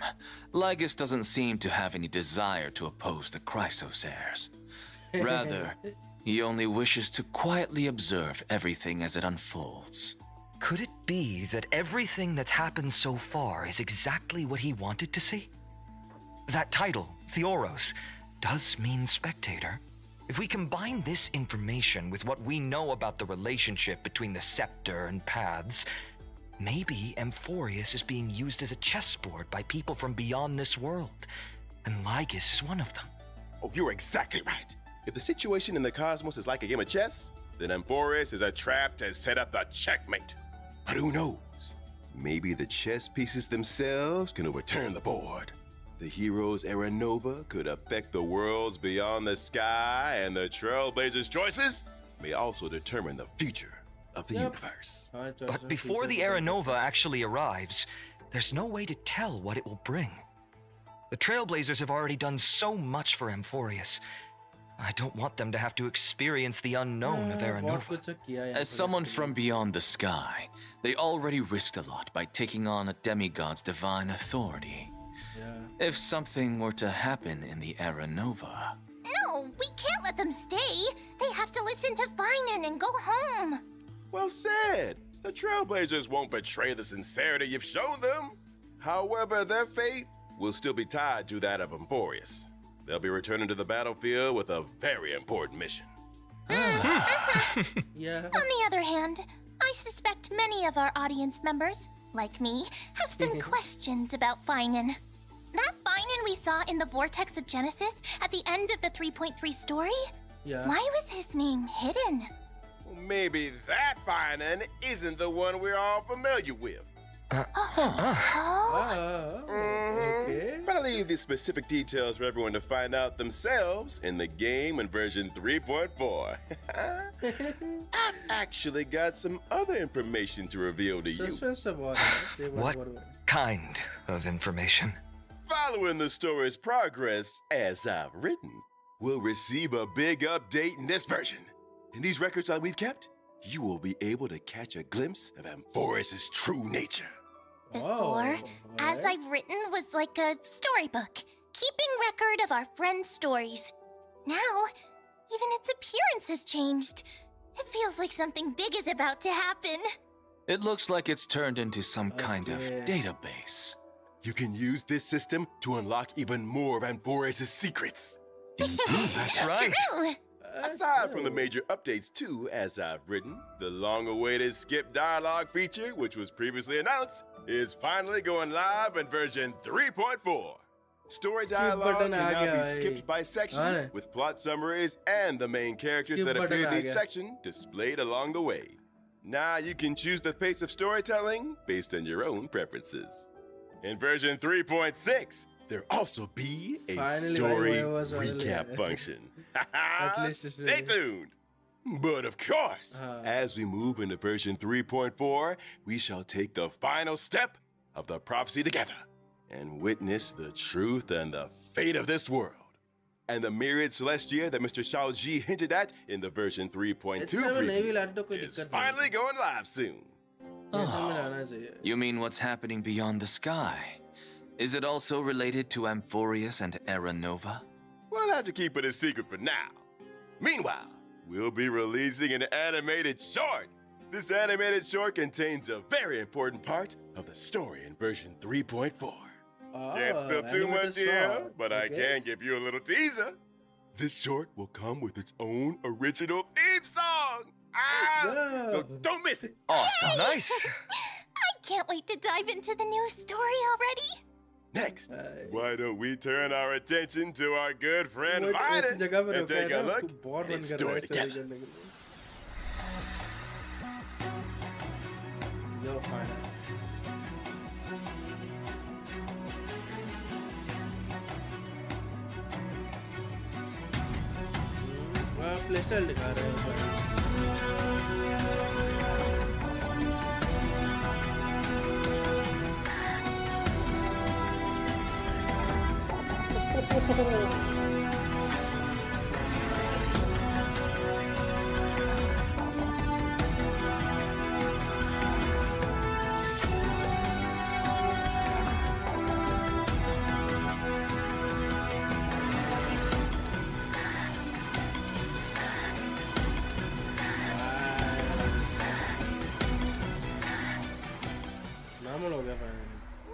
Lygus doesn't seem to have any desire to oppose the Chrysos heirs. Rather, he only wishes to quietly observe everything as it unfolds. Could it be that everything that's happened so far is exactly what he wanted to see? That title, Theoros, does mean spectator. If we combine this information with what we know about the relationship between the scepter and paths, maybe Amphoris is being used as a chessboard by people from beyond this world, and Lygus is one of them. Oh, you're exactly right. If the situation in the cosmos is like a game of chess, then Amphoris is a trap to set up the checkmate. But who knows? Maybe the chess pieces themselves can overturn the board. The hero's Era Nova could affect the worlds beyond the sky, and the Trailblazers' choices may also determine the future of the universe. But before the Era Nova actually arrives, there's no way to tell what it will bring. The Trailblazers have already done so much for Amphoris. I don't want them to have to experience the unknown of Era Nova. As someone from beyond the sky, they already risked a lot by taking on a demigod's divine authority. If something were to happen in the Era Nova... No, we can't let them stay. They have to listen to Finan and go home. Well said. The Trailblazers won't betray the sincerity you've shown them. However, their fate will still be tied to that of Amphoris. They'll be returning to the battlefield with a very important mission. Yeah. On the other hand, I suspect many of our audience members, like me, have some questions about Finan. That Finan we saw in the Vortex of Genesis at the end of the 3.3 story? Yeah. Why was his name hidden? Well, maybe that Finan isn't the one we're all familiar with. Okay. But I'll leave the specific details for everyone to find out themselves in the game in version 3.4. I've actually got some other information to reveal to you. Suspense about it. What kind of information? Following the story's progress as I've written, will receive a big update in this version. In these records that we've kept, you will be able to catch a glimpse of Amphoris's true nature. Before, As I've Written was like a storybook, keeping record of our friends' stories. Now, even its appearance has changed. It feels like something big is about to happen. It looks like it's turned into some kind of database. You can use this system to unlock even more of Amphoris's secrets. Indeed. That's right. True. Aside from the major updates to As I've Written, the long-awaited skip dialogue feature, which was previously announced, is finally going live in version 3.4. Story dialogue can now be skipped by section, with plot summaries and the main characters that appear in each section displayed along the way. Now you can choose the pace of storytelling based on your own preferences. In version 3.6, there'll also be a story recap function. Stay tuned. But of course, as we move into version 3.4, we shall take the final step of the prophecy together and witness the truth and the fate of this world. And the myriad celestia that Mr. Shaoji hinted at in the version 3.2 preview is finally going live soon. You mean what's happening beyond the sky? Is it also related to Amphorius and Era Nova? We'll have to keep it a secret for now. Meanwhile, we'll be releasing an animated short. This animated short contains a very important part of the story in version 3.4. Can't spill too much here, but I can give you a little teaser. This short will come with its own original theme song. So don't miss it. Awesome. Nice. I can't wait to dive into the new story already. Next, why don't we turn our attention to our good friend Mydei and take a look at his story together. Yo, fine. Play style दिखा रहे हैं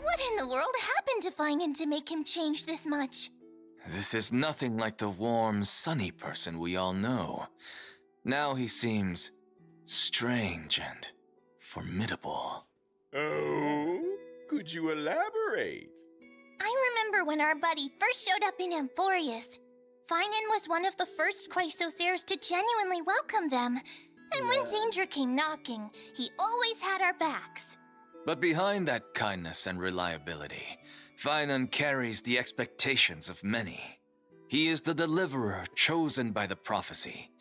What in the world happened to Finan to make him change this much? This is nothing like the warm, sunny person we all know. Now he seems strange and formidable. Oh, could you elaborate? I remember when our buddy first showed up in Amphorius. Finan was one of the first Chrysosaurs to genuinely welcome them. And when danger came knocking, he always had our backs. But behind that kindness and reliability, Finan carries the expectations of many. He is the deliverer chosen by the prophecy,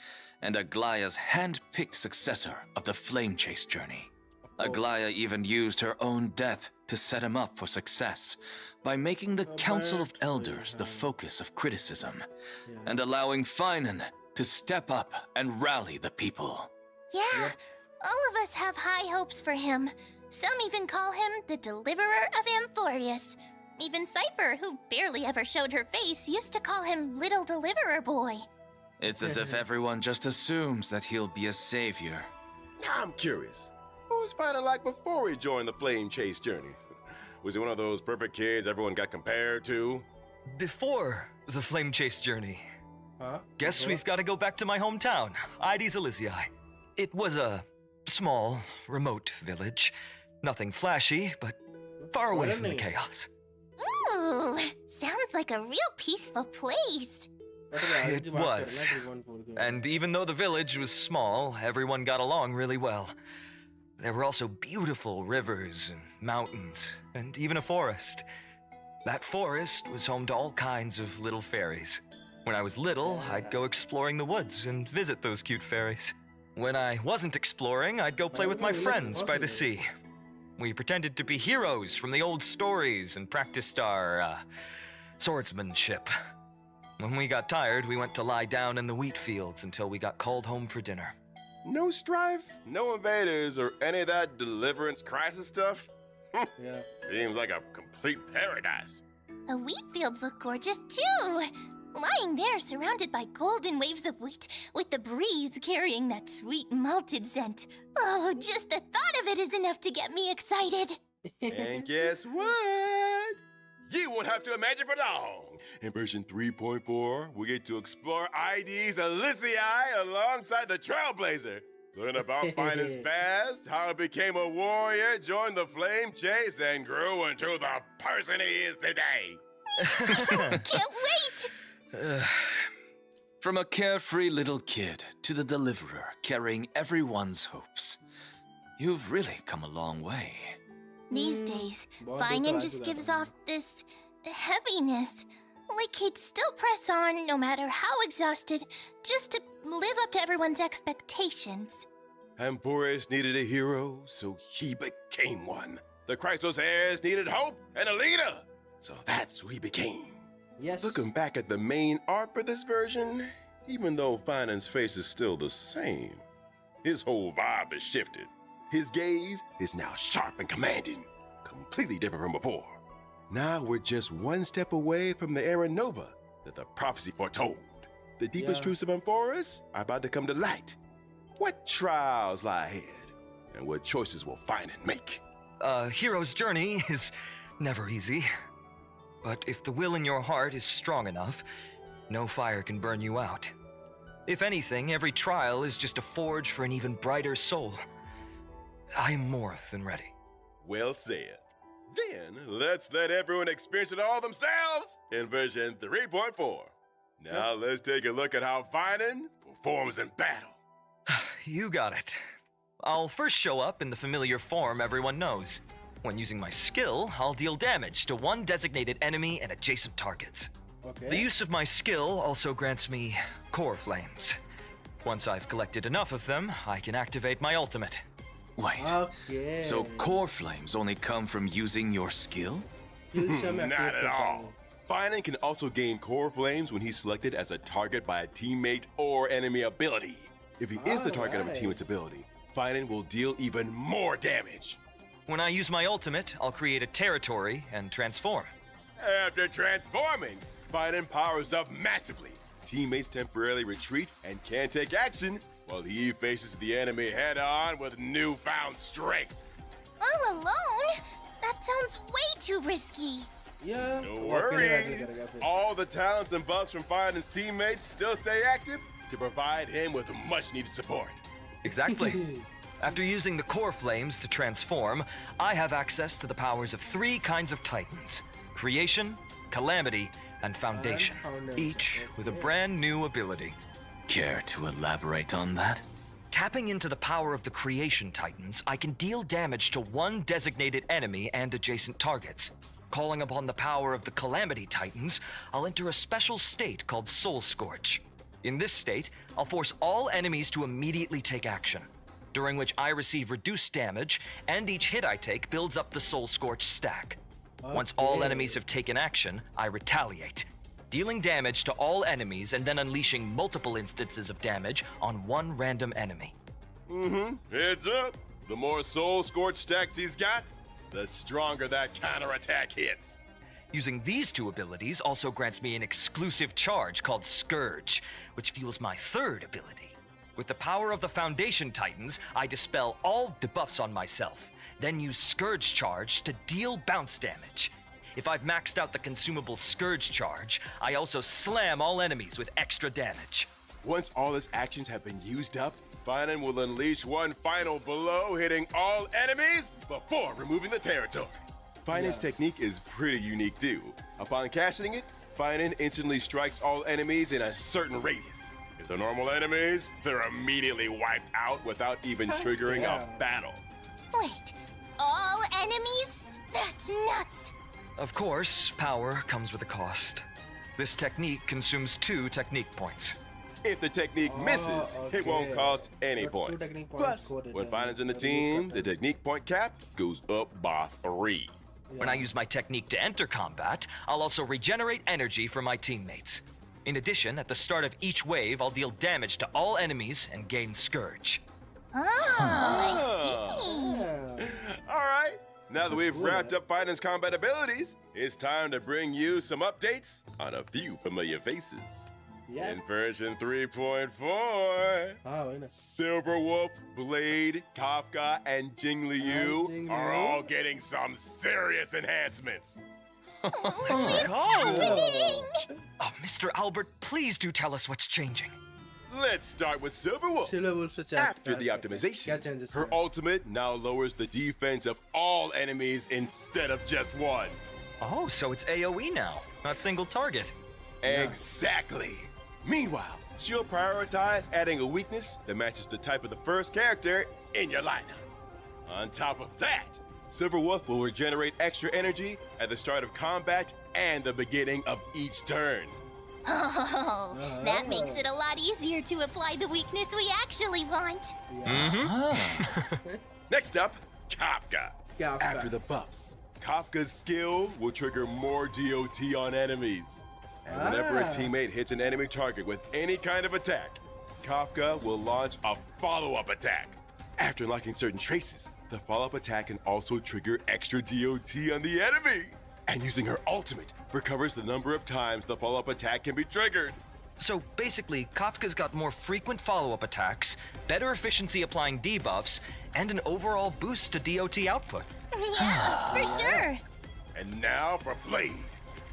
and Aglaya's hand-picked successor of the Flame Chase journey. Aglaya even used her own death to set him up for success by making the Council of Elders the focus of criticism, and allowing Finan to step up and rally the people. Yeah, all of us have high hopes for him. Some even call him the Deliverer of Amphorius. Even Cypher, who barely ever showed her face, used to call him Little Deliverer Boy. It's as if everyone just assumes that he'll be a savior. Now I'm curious. What was Finan like before he joined the Flame Chase journey? Was he one of those perfect kids everyone got compared to? Before the Flame Chase journey. Guess we've got to go back to my hometown, Ides Elysiae. It was a small, remote village. Nothing flashy, but far away from the chaos. Ooh, sounds like a real peaceful place. It was. And even though the village was small, everyone got along really well. There were also beautiful rivers and mountains, and even a forest. That forest was home to all kinds of little fairies. When I was little, I'd go exploring the woods and visit those cute fairies. When I wasn't exploring, I'd go play with my friends by the sea. We pretended to be heroes from the old stories and practiced our, swordsmanship. When we got tired, we went to lie down in the wheat fields until we got called home for dinner. No strife, no invaders, or any of that deliverance crisis stuff? Yeah. Seems like a complete paradise. The wheat fields look gorgeous too. Lying there surrounded by golden waves of wheat, with the breeze carrying that sweet malted scent. Oh, just the thought of it is enough to get me excited. And guess what? You won't have to imagine for long. In version 3.4, we get to explore ID's Elysiae alongside the Trailblazer. Learn about Finance past, how he became a warrior, joined the flame chase, and grew into the person he is today. Can't wait! From a carefree little kid to the deliverer carrying everyone's hopes. You've really come a long way. These days, Finan just gives off this heaviness. Like he'd still press on no matter how exhausted, just to live up to everyone's expectations. Amphoris needed a hero, so he became one. The Chrysos heirs needed hope and a leader, so that's who he became. Yes. Looking back at the main art for this version, even though Finan's face is still the same, his whole vibe has shifted. His gaze is now sharp and commanding, completely different from before. Now we're just one step away from the era Nova that the prophecy foretold. The deepest truths of Amphoris are about to come to light. What trials lie ahead, and what choices will Finan make? A hero's journey is never easy. But if the will in your heart is strong enough, no fire can burn you out. If anything, every trial is just a forge for an even brighter soul. I am more than ready. Well said. Then, let's let everyone experience it all themselves in version 3.4. Now let's take a look at how Finan performs in battle. You got it. I'll first show up in the familiar form everyone knows. When using my skill, I'll deal damage to one designated enemy and adjacent targets. Okay. The use of my skill also grants me core flames. Once I've collected enough of them, I can activate my ultimate. Wait, Okay. so core flames only come from using your skill? Not at all. Finan can also gain core flames when he's selected as a target by a teammate or enemy ability. If he is the target of a teammate's ability, Finan will deal even more damage. When I use my ultimate, I'll create a territory and transform. After transforming, Finan powers up massively. Teammates temporarily retreat and can't take action, while he faces the enemy head-on with newfound strength. All alone? That sounds way too risky. Yeah. No worries. All the talents and buffs from Finan's teammates still stay active to provide him with much-needed support. Exactly. After using the core flames to transform, I have access to the powers of 3 kinds of titans: Creation, Calamity, and Foundation, each with a brand new ability. Care to elaborate on that? Tapping into the power of the Creation Titans, I can deal damage to one designated enemy and adjacent targets. Calling upon the power of the Calamity Titans, I'll enter a special state called Soul Scorch. In this state, I'll force all enemies to immediately take action, during which I receive reduced damage, and each hit I take builds up the Soul Scorch stack. Once all enemies have taken action, I retaliate, dealing damage to all enemies and then unleashing multiple instances of damage on one random enemy. Heads up. The more Soul Scorch stacks he's got, the stronger that counterattack hits. Using these 2 abilities also grants me an exclusive charge called Scourge, which fuels my 3rd ability. With the power of the Foundation Titans, I dispel all debuffs on myself, then use Scourge Charge to deal bounce damage. If I've maxed out the consumable Scourge Charge, I also slam all enemies with extra damage. Once all his actions have been used up, Finan will unleash one final blow, hitting all enemies before removing the territory. Finan's technique is pretty unique too. Upon casting it, Finan instantly strikes all enemies in a certain radius. If they're normal enemies, they're immediately wiped out without even triggering a battle. Wait, all enemies? That's nuts! Of course, power comes with a cost. This technique consumes 2 technique points. If the technique misses, it won't cost any points. Plus, when Finan's in the team, the technique point cap goes up by 3. When I use my technique to enter combat, I'll also regenerate energy for my teammates. In addition, at the start of each wave, I'll deal damage to all enemies and gain Scourge. Oh, I see. All right. Now that we've wrapped up Finance combat abilities, it's time to bring you some updates on a few familiar faces. Yeah. In version 3.4, Silverwolf, Blade, Kafka, and Jingliu are all getting some serious enhancements. Oh, Mr. Albert, please do tell us what's changing. Let's start with Silverwolf. After the optimization, her ultimate now lowers the defense of all enemies instead of just one. Oh, so it's AoE now, not single target. Exactly. Meanwhile, she'll prioritize adding a weakness that matches the type of the first character in your lineup. On top of that, Silverwolf will regenerate extra energy at the start of combat and the beginning of each turn. Oh, that makes it a lot easier to apply the weakness we actually want. Next up, Kafka. After the buffs, Kafka's skill will trigger more DOT on enemies. And whenever a teammate hits an enemy target with any kind of attack, Kafka will launch a follow-up attack. After unlocking certain traces, the follow-up attack can also trigger extra DOT on the enemy. And using her ultimate recovers the number of times the follow-up attack can be triggered. So basically, Kafka's got more frequent follow-up attacks, better efficiency applying debuffs, and an overall boost to DOT output. Yeah, for sure. And now for Blade.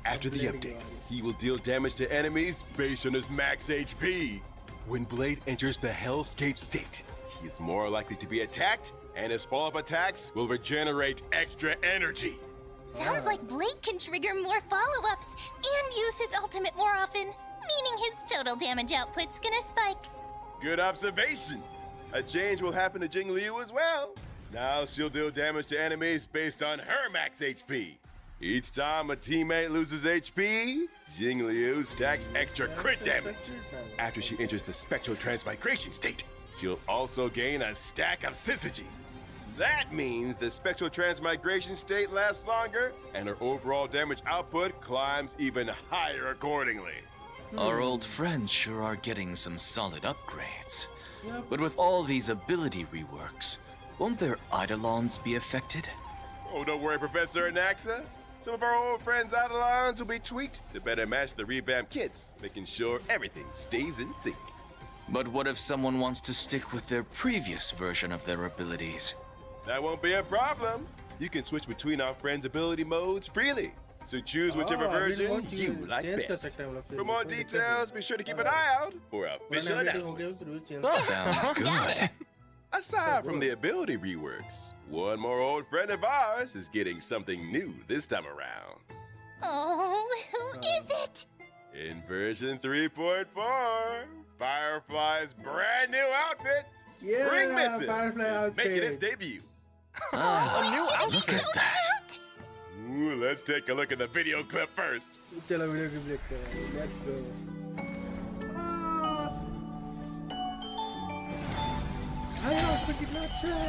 After the update, he will deal damage to enemies based on his max HP. When Blade enters the Hellscape state, he is more likely to be attacked, and his follow-up attacks will regenerate extra energy. Sounds like Blade can trigger more follow-ups and use his ultimate more often, meaning his total damage output's gonna spike. Good observation. A change will happen to Jingliu as well. Now she'll deal damage to enemies based on her max HP. Each time a teammate loses HP, Jingliu stacks extra crit damage. After she enters the Spectral Transmigration state, she'll also gain a stack of Syzygy. That means the Spectral Transmigration state lasts longer, and her overall damage output climbs even higher accordingly. Our old friends sure are getting some solid upgrades. But with all these ability reworks, won't their Eidolons be affected? Oh, don't worry, Professor Anaxa. Some of our old friends' Eidolons will be tweaked to better match the revamped kits, making sure everything stays in sync. But what if someone wants to stick with their previous version of their abilities? That won't be a problem. You can switch between our friends' ability modes freely. So choose whichever version you like best. For more details, be sure to keep an eye out for official announcements. Sounds good. Aside from the ability reworks, one more old friend of ours is getting something new this time around. Oh, who is it? In version 3.4, Firefly's brand new outfit, Spring Missus, is making its debut. A new outfit. Look at that. Ooh, let's take a look at the video clip first. चलो video clip देखते हैं. Let's go. हाय आपको कितना अच्छा है.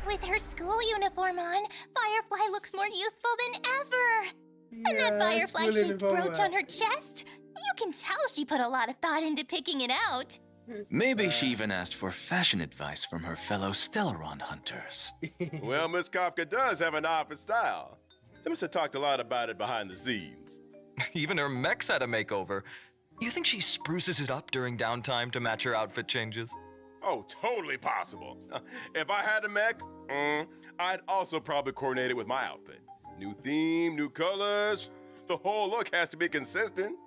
With her school uniform on, Firefly looks more youthful than ever. And that firefly-shaped brooch on her chest? You can tell she put a lot of thought into picking it out. Maybe she even asked for fashion advice from her fellow Stellaron hunters. Well, Miss Kafka does have an eye for style. They must have talked a lot about it behind the scenes. Even her mech's had a makeover. You think she spruces it up during downtime to match her outfit changes? Oh, totally possible. If I had a mech, I'd also probably coordinate it with my outfit. New theme, new colors. The whole look has to be consistent.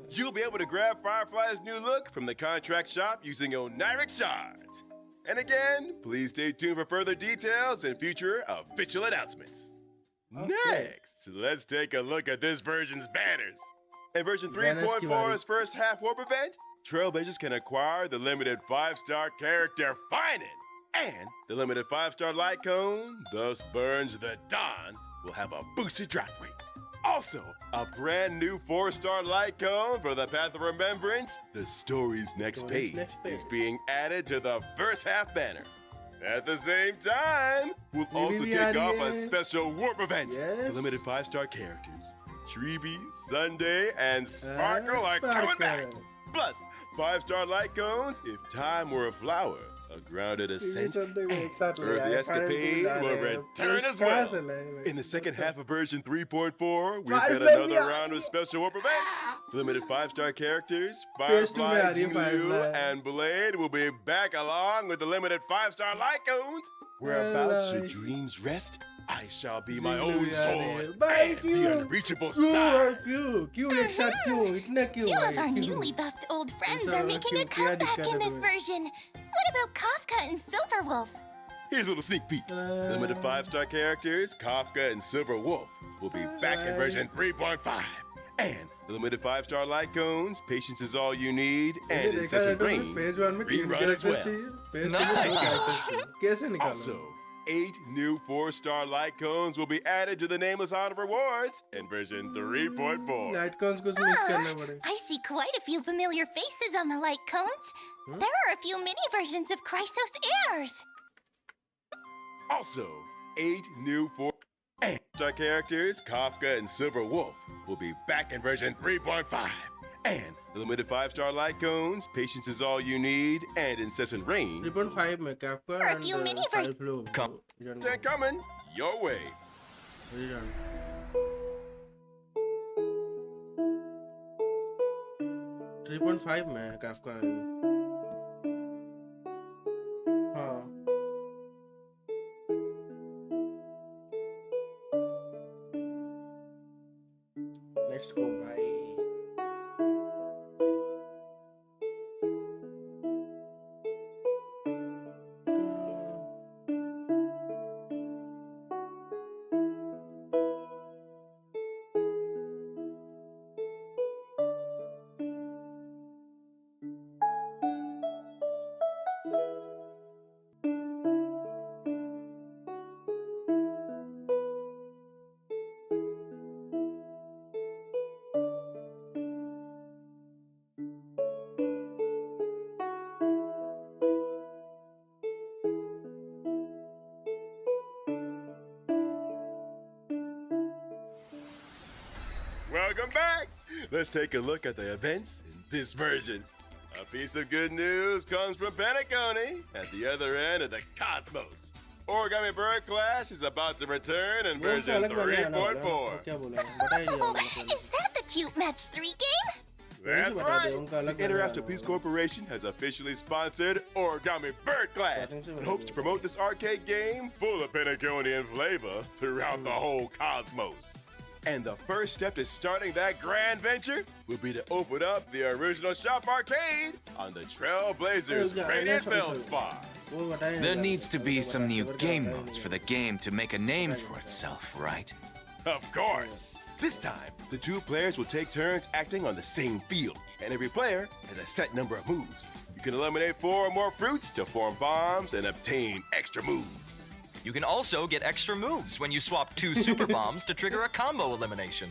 You'll be able to grab Firefly's new look from the contract shop using Oniric shards. And again, please stay tuned for further details and future official announcements. Next, let's take a look at this version's banners. In version 3.4's first half warp event, Trailblazers can acquire the limited 5-star character Finan. And the limited 5-star light cone, thus Burns the Dawn, will have a boosted drop rate. Also, a brand new 4-star light cone for the Path of Remembrance, the story's next page, is being added to the first half banner. At the same time, we'll also kick off a special warp event Yes. for limited 5-star characters. Tribbie, Sunday, and Sparkle are coming back. Plus, 5-star light cones if time were a flower. A grounded ascent. Earth escapade will return as well. In the second half of version 3.4, we've got another round of special warp events. Limited 5-star characters, Firefly, Zulu, and Blade will be back along with the limited 5-star light cones. Whereabouts your dreams rest, I shall be my own sword and the unreachable side. Two of our newly buffed old friends are making a comeback in this version. What about Kafka and Silverwolf? Here's a little sneak peek. Limited 5-star characters, Kafka and Silver Wolf, will be back in version 3.5. And the limited 5-star light cones, Patience is All You Need, and Incessant Rain rerun as well. Nice. Also, 8 new 4-star light cones will be added to the Nameless Honor rewards in version 3.4. Light cones को miss करना पड़ेगा. I see quite a few familiar faces on the light cones. There are a few mini versions of Chrysos heirs. Also, 8 new 4-star characters, Kafka and Silver Wolf, will be back in version 3.5. And the limited 5-star light cones, Patience is All You Need, and Incessant Rain. 3.5 में Kafka There are a few mini versions. They're coming your way. 3.5 में Kafka हाँ let's go bye. Welcome back! Let's take a look at the events in this version. A piece of good news comes from Penacony at the other end of the cosmos. Origami Bird Clash is about to return in version 3.4. Is that the Cute Match 3 game? That's right! The Interactive Peace Corporation has officially sponsored Origami Bird Clash and hopes to promote this arcade game full of Penaconian flavor throughout the whole cosmos. And the first step to starting that grand venture will be to open up the original shop arcade on the Trailblazers Radiant Feldspar. There needs to be some new game modes for the game to make a name for itself, right? Of course! This time, the 2 players will take turns acting on the same field, and every player has a set number of moves. You can eliminate 4 or more fruits to form bombs and obtain extra moves. You can also get extra moves when you swap 2 super bombs to trigger a combo elimination.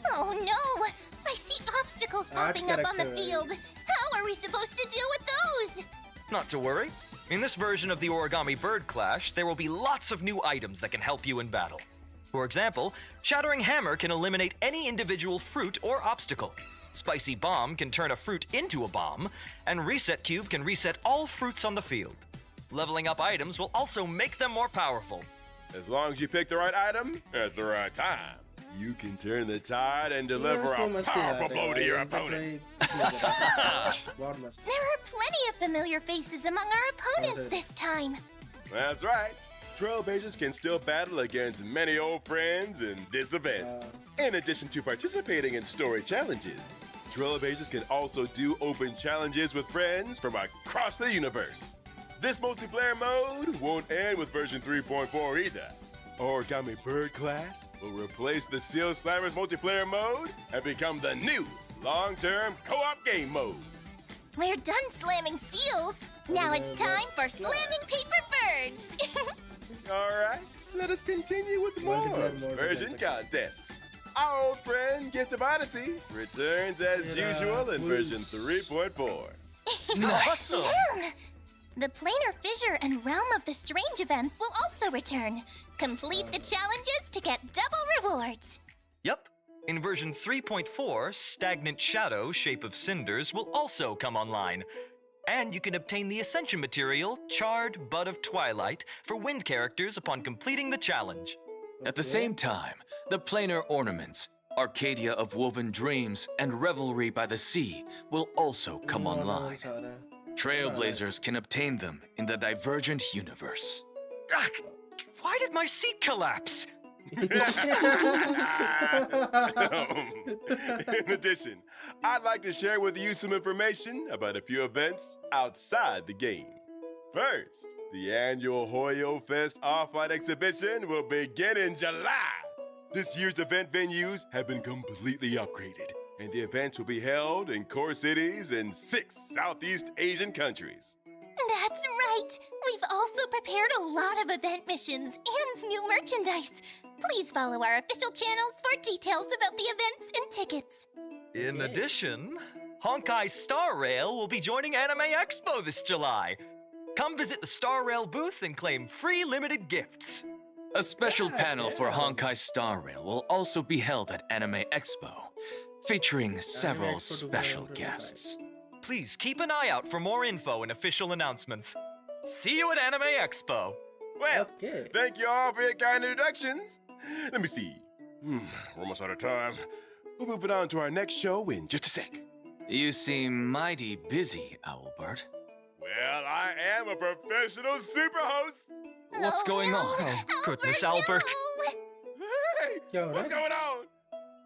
Oh no! I see obstacles popping up on the field. How are we supposed to deal with those? Not to worry. In this version of the Origami Bird Clash, there will be lots of new items that can help you in battle. For example, Shattering Hammer can eliminate any individual fruit or obstacle. Spicy Bomb can turn a fruit into a bomb, and Reset Cube can reset all fruits on the field. Leveling up items will also make them more powerful. As long as you pick the right item at the right time, you can turn the tide and deliver a powerful blow to your opponent. There are plenty of familiar faces among our opponents this time. That's right. Trailblazers can still battle against many old friends in this event. In addition to participating in story challenges, Trailblazers can also do open challenges with friends from across the universe. This multiplayer mode won't end with version 3.4 either. Origami Bird Clash will replace the Seal Slammers multiplayer mode and become the new long-term co-op game mode. We're done slamming seals. Now it's time for slamming paper birds. Alright, let us continue with more version content. Our old friend Gift of Odyssey returns as usual in version 3.4. Nice! The planar fissure and realm of the strange events will also return. Complete the challenges to get double rewards. Yep. In version 3.4, Stagnant Shadow, Shape of Cinders, will also come online. And you can obtain the Ascension material, Charred Bud of Twilight, for wind characters upon completing the challenge. At the same time, the planar ornaments, Arcadia of Woven Dreams, and Revelry by the Sea will also come online. Trailblazers can obtain them in the Divergent universe. Ah, why did my seat collapse? In addition, I'd like to share with you some information about a few events outside the game. First, the annual Hoyo Fest Off-White exhibition will begin in July. This year's event venues have been completely upgraded, and the events will be held in core cities in 6 Southeast Asian countries. That's right! We've also prepared a lot of event missions and new merchandise. Please follow our official channels for details about the events and tickets. In addition, Honkai Starrail will be joining Anime Expo this July. Come visit the Starrail booth and claim free limited gifts. A special panel for Honkai Starrail will also be held at Anime Expo, featuring several special guests. Please keep an eye out for more info and official announcements. See you at Anime Expo. Well, thank you all for your kind introductions. Let me see. We're almost out of time. We'll move it on to our next show in just a sec. You seem mighty busy, Owlbert. Well, I am a professional super host. What's going on? Oh, goodness, Albert. Hey, what's going on?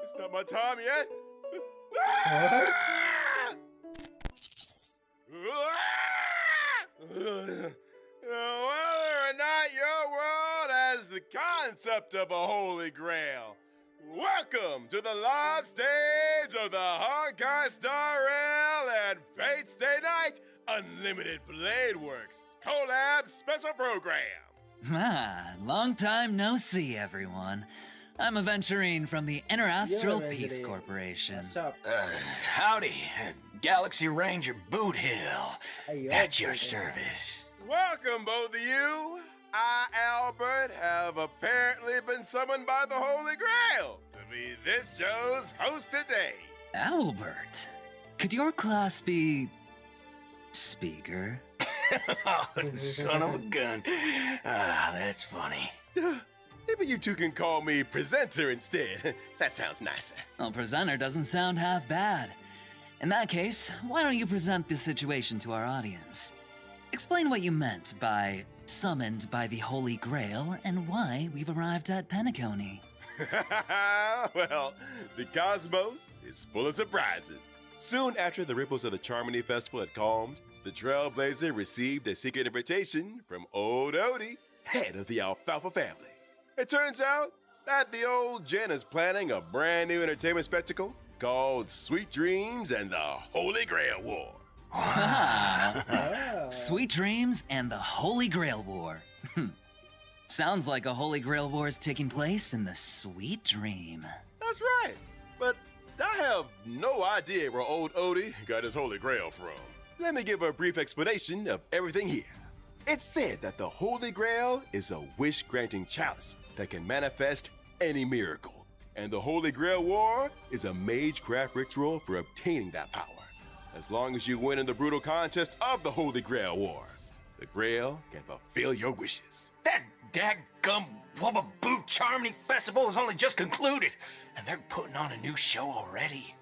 It's not my time yet. Whether or not your world has the concept of a holy grail, welcome to the live stage of the Honkai Starrail and Fate's Day Night Unlimited Blade Works collab special program. Ah, long time no see, everyone. I'm Aventurine from the Interastral Peace Corporation. What's up? Howdy, Galaxy Ranger Boot Hill. At your service. Welcome, both of you. I, Albert, have apparently been summoned by the Holy Grail to be this show's host today. Albert, could your class be... speaker? Son of a gun. Ah, that's funny. Maybe you two can call me presenter instead. That sounds nicer. Well, presenter doesn't sound half bad. In that case, why don't you present the situation to our audience? Explain what you meant by summoned by the Holy Grail and why we've arrived at Penacony. Well, the cosmos is full of surprises. Soon after the ripples of the Charmony Festival had calmed, the Trailblazer received a secret invitation from old Odie, head of the Alfalfa family. It turns out that the old Jen is planning a brand new entertainment spectacle called Sweet Dreams and the Holy Grail War. Sweet Dreams and the Holy Grail War. Sounds like a Holy Grail War is taking place in the Sweet Dream. That's right, but I have no idea where old Odie got his Holy Grail from. Let me give a brief explanation of everything here. It's said that the Holy Grail is a wish-granting chalice that can manifest any miracle, and the Holy Grail War is a magecraft ritual for obtaining that power. As long as you win in the brutal contest of the Holy Grail War, the Grail can fulfill your wishes. That daggum Wubba Boot Charmony Festival has only just concluded, and they're putting on a new show already.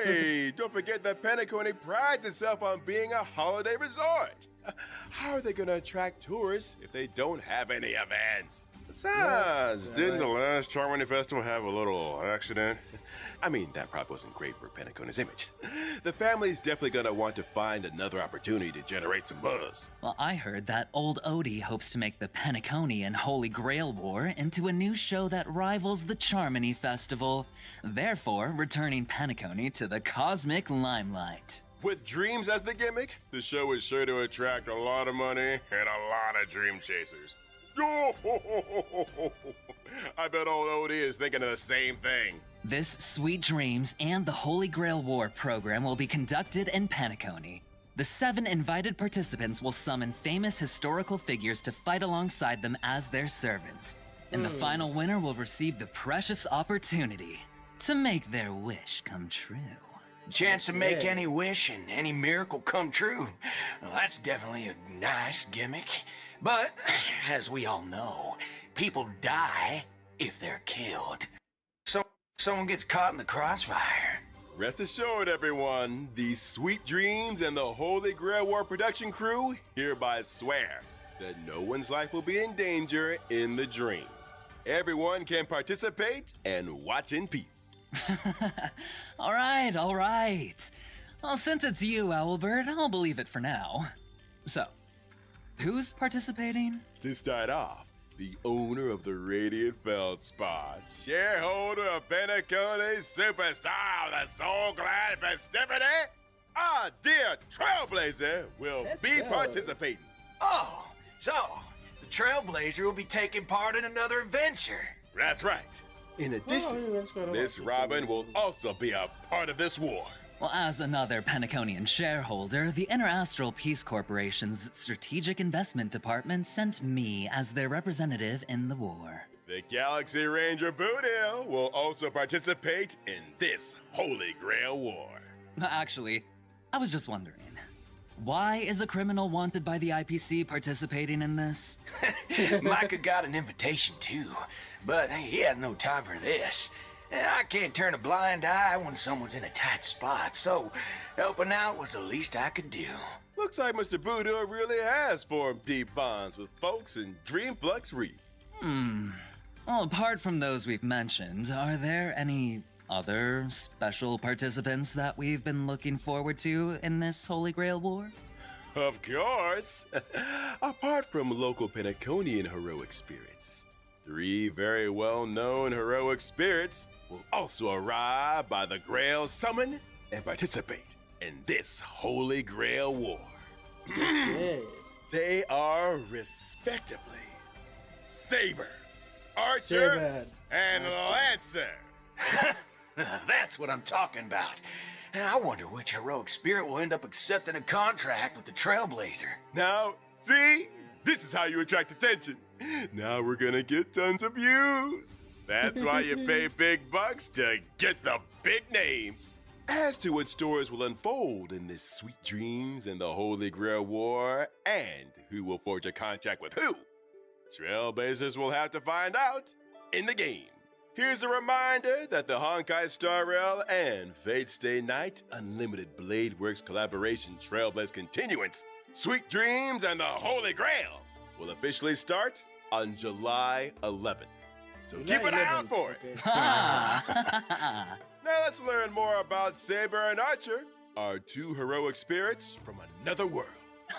Hey, don't forget that Penacony prides itself on being a holiday resort. How are they going to attract tourists if they don't have any events? Besides, didn't the last Charmony Festival have a little accident? I mean, that probably wasn't great for Penacony's image. The family's definitely gonna want to find another opportunity to generate some buzz. Well, I heard that old Odie hopes to make the Penacony and Holy Grail War into a new show that rivals the Charmony Festival, therefore returning Penacony to the cosmic limelight. With dreams as the gimmick, the show is sure to attract a lot of money and a lot of dream chasers. I bet old Odie is thinking of the same thing. This Sweet Dreams and the Holy Grail War program will be conducted in Penacony. The 7 invited participants will summon famous historical figures to fight alongside them as their servants. And the final winner will receive the precious opportunity to make their wish come true. Chance to make any wish and any miracle come true. Well, that's definitely a nice gimmick. But, as we all know, people die if they're killed. So, someone gets caught in the crossfire. Rest assured, everyone, the Sweet Dreams and the Holy Grail War production crew hereby swear that no one's life will be in danger in the dream. Everyone can participate and watch in peace. All right. Well, since it's you, Owlbird, I'll believe it for now. So, who's participating? To start off, the owner of the Radiant Feldspar, shareholder of Penacone Superstar, the Soul Glad Festivity, our dear Trailblazer will be participating. Oh, so the Trailblazer will be taking part in another adventure. That's right. In addition, Miss Robin will also be a part of this war. Well, as another Penaconian shareholder, the Interastral Peace Corporation's Strategic Investment Department sent me as their representative in the war. The Galaxy Ranger Boothill will also participate in this Holy Grail War. Actually, I was just wondering, why is a criminal wanted by the IPC participating in this? Micah got an invitation too, but he has no time for this. I can't turn a blind eye when someone's in a tight spot, so helping out was the least I could do. Looks like Mr. Boothill really has formed deep bonds with folks in Dreamflux Reef. Well, apart from those we've mentioned, are there any other special participants that we've been looking forward to in this Holy Grail War? Of course! Apart from local Penaconian heroic spirits, 3 very well-known heroic spirits will also arrive by the Grail Summon and participate in this Holy Grail War. They are respectively Saber, Archer, and Lancer. That's what I'm talking about. I wonder which heroic spirit will end up accepting a contract with the Trailblazer. Now, see? This is how you attract attention. Now we're gonna get tons of views. That's why you pay big bucks to get the big names. As to what stories will unfold in this Sweet Dreams and the Holy Grail War, and who will forge a contract with who, Trailblazers will have to find out in the game. Here's a reminder that the Honkai Starrail and Fate Stay Night Unlimited Blade Works collaboration Trailblaze Continuance, Sweet Dreams and the Holy Grail will officially start on July 11th. So keep an eye out for it. Now let's learn more about Saber and Archer, our 2 heroic spirits from another world.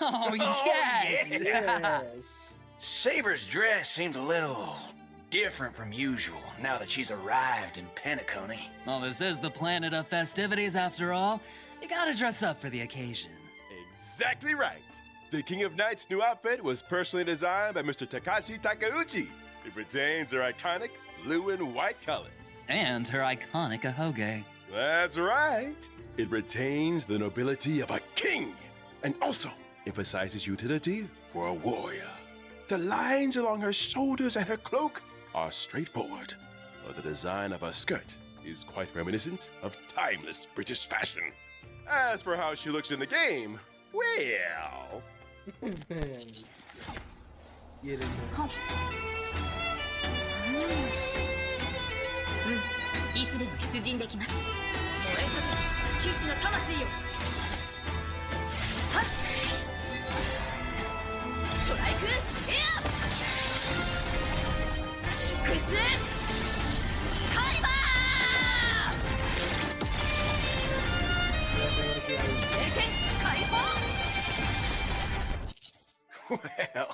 Oh, yes! Yes. Saber's dress seems a little different from usual now that she's arrived in Penacony. Well, this is the planet of festivities after all. You gotta dress up for the occasion. Exactly right. The King of Night's new outfit was personally designed by Mr. Takashi Takeuchi. It retains her iconic blue and white colors. And her iconic ahoge. That's right. It retains the nobility of a king and also emphasizes utility for a warrior. The lines along her shoulders and her cloak are straightforward, while the design of her skirt is quite reminiscent of timeless British fashion. As for how she looks in the game, well... いいですね。いつでも出陣できます。燃えかける騎士の魂よ。はっ。ストライクエア。クイズカリバー。経験解放。 Well,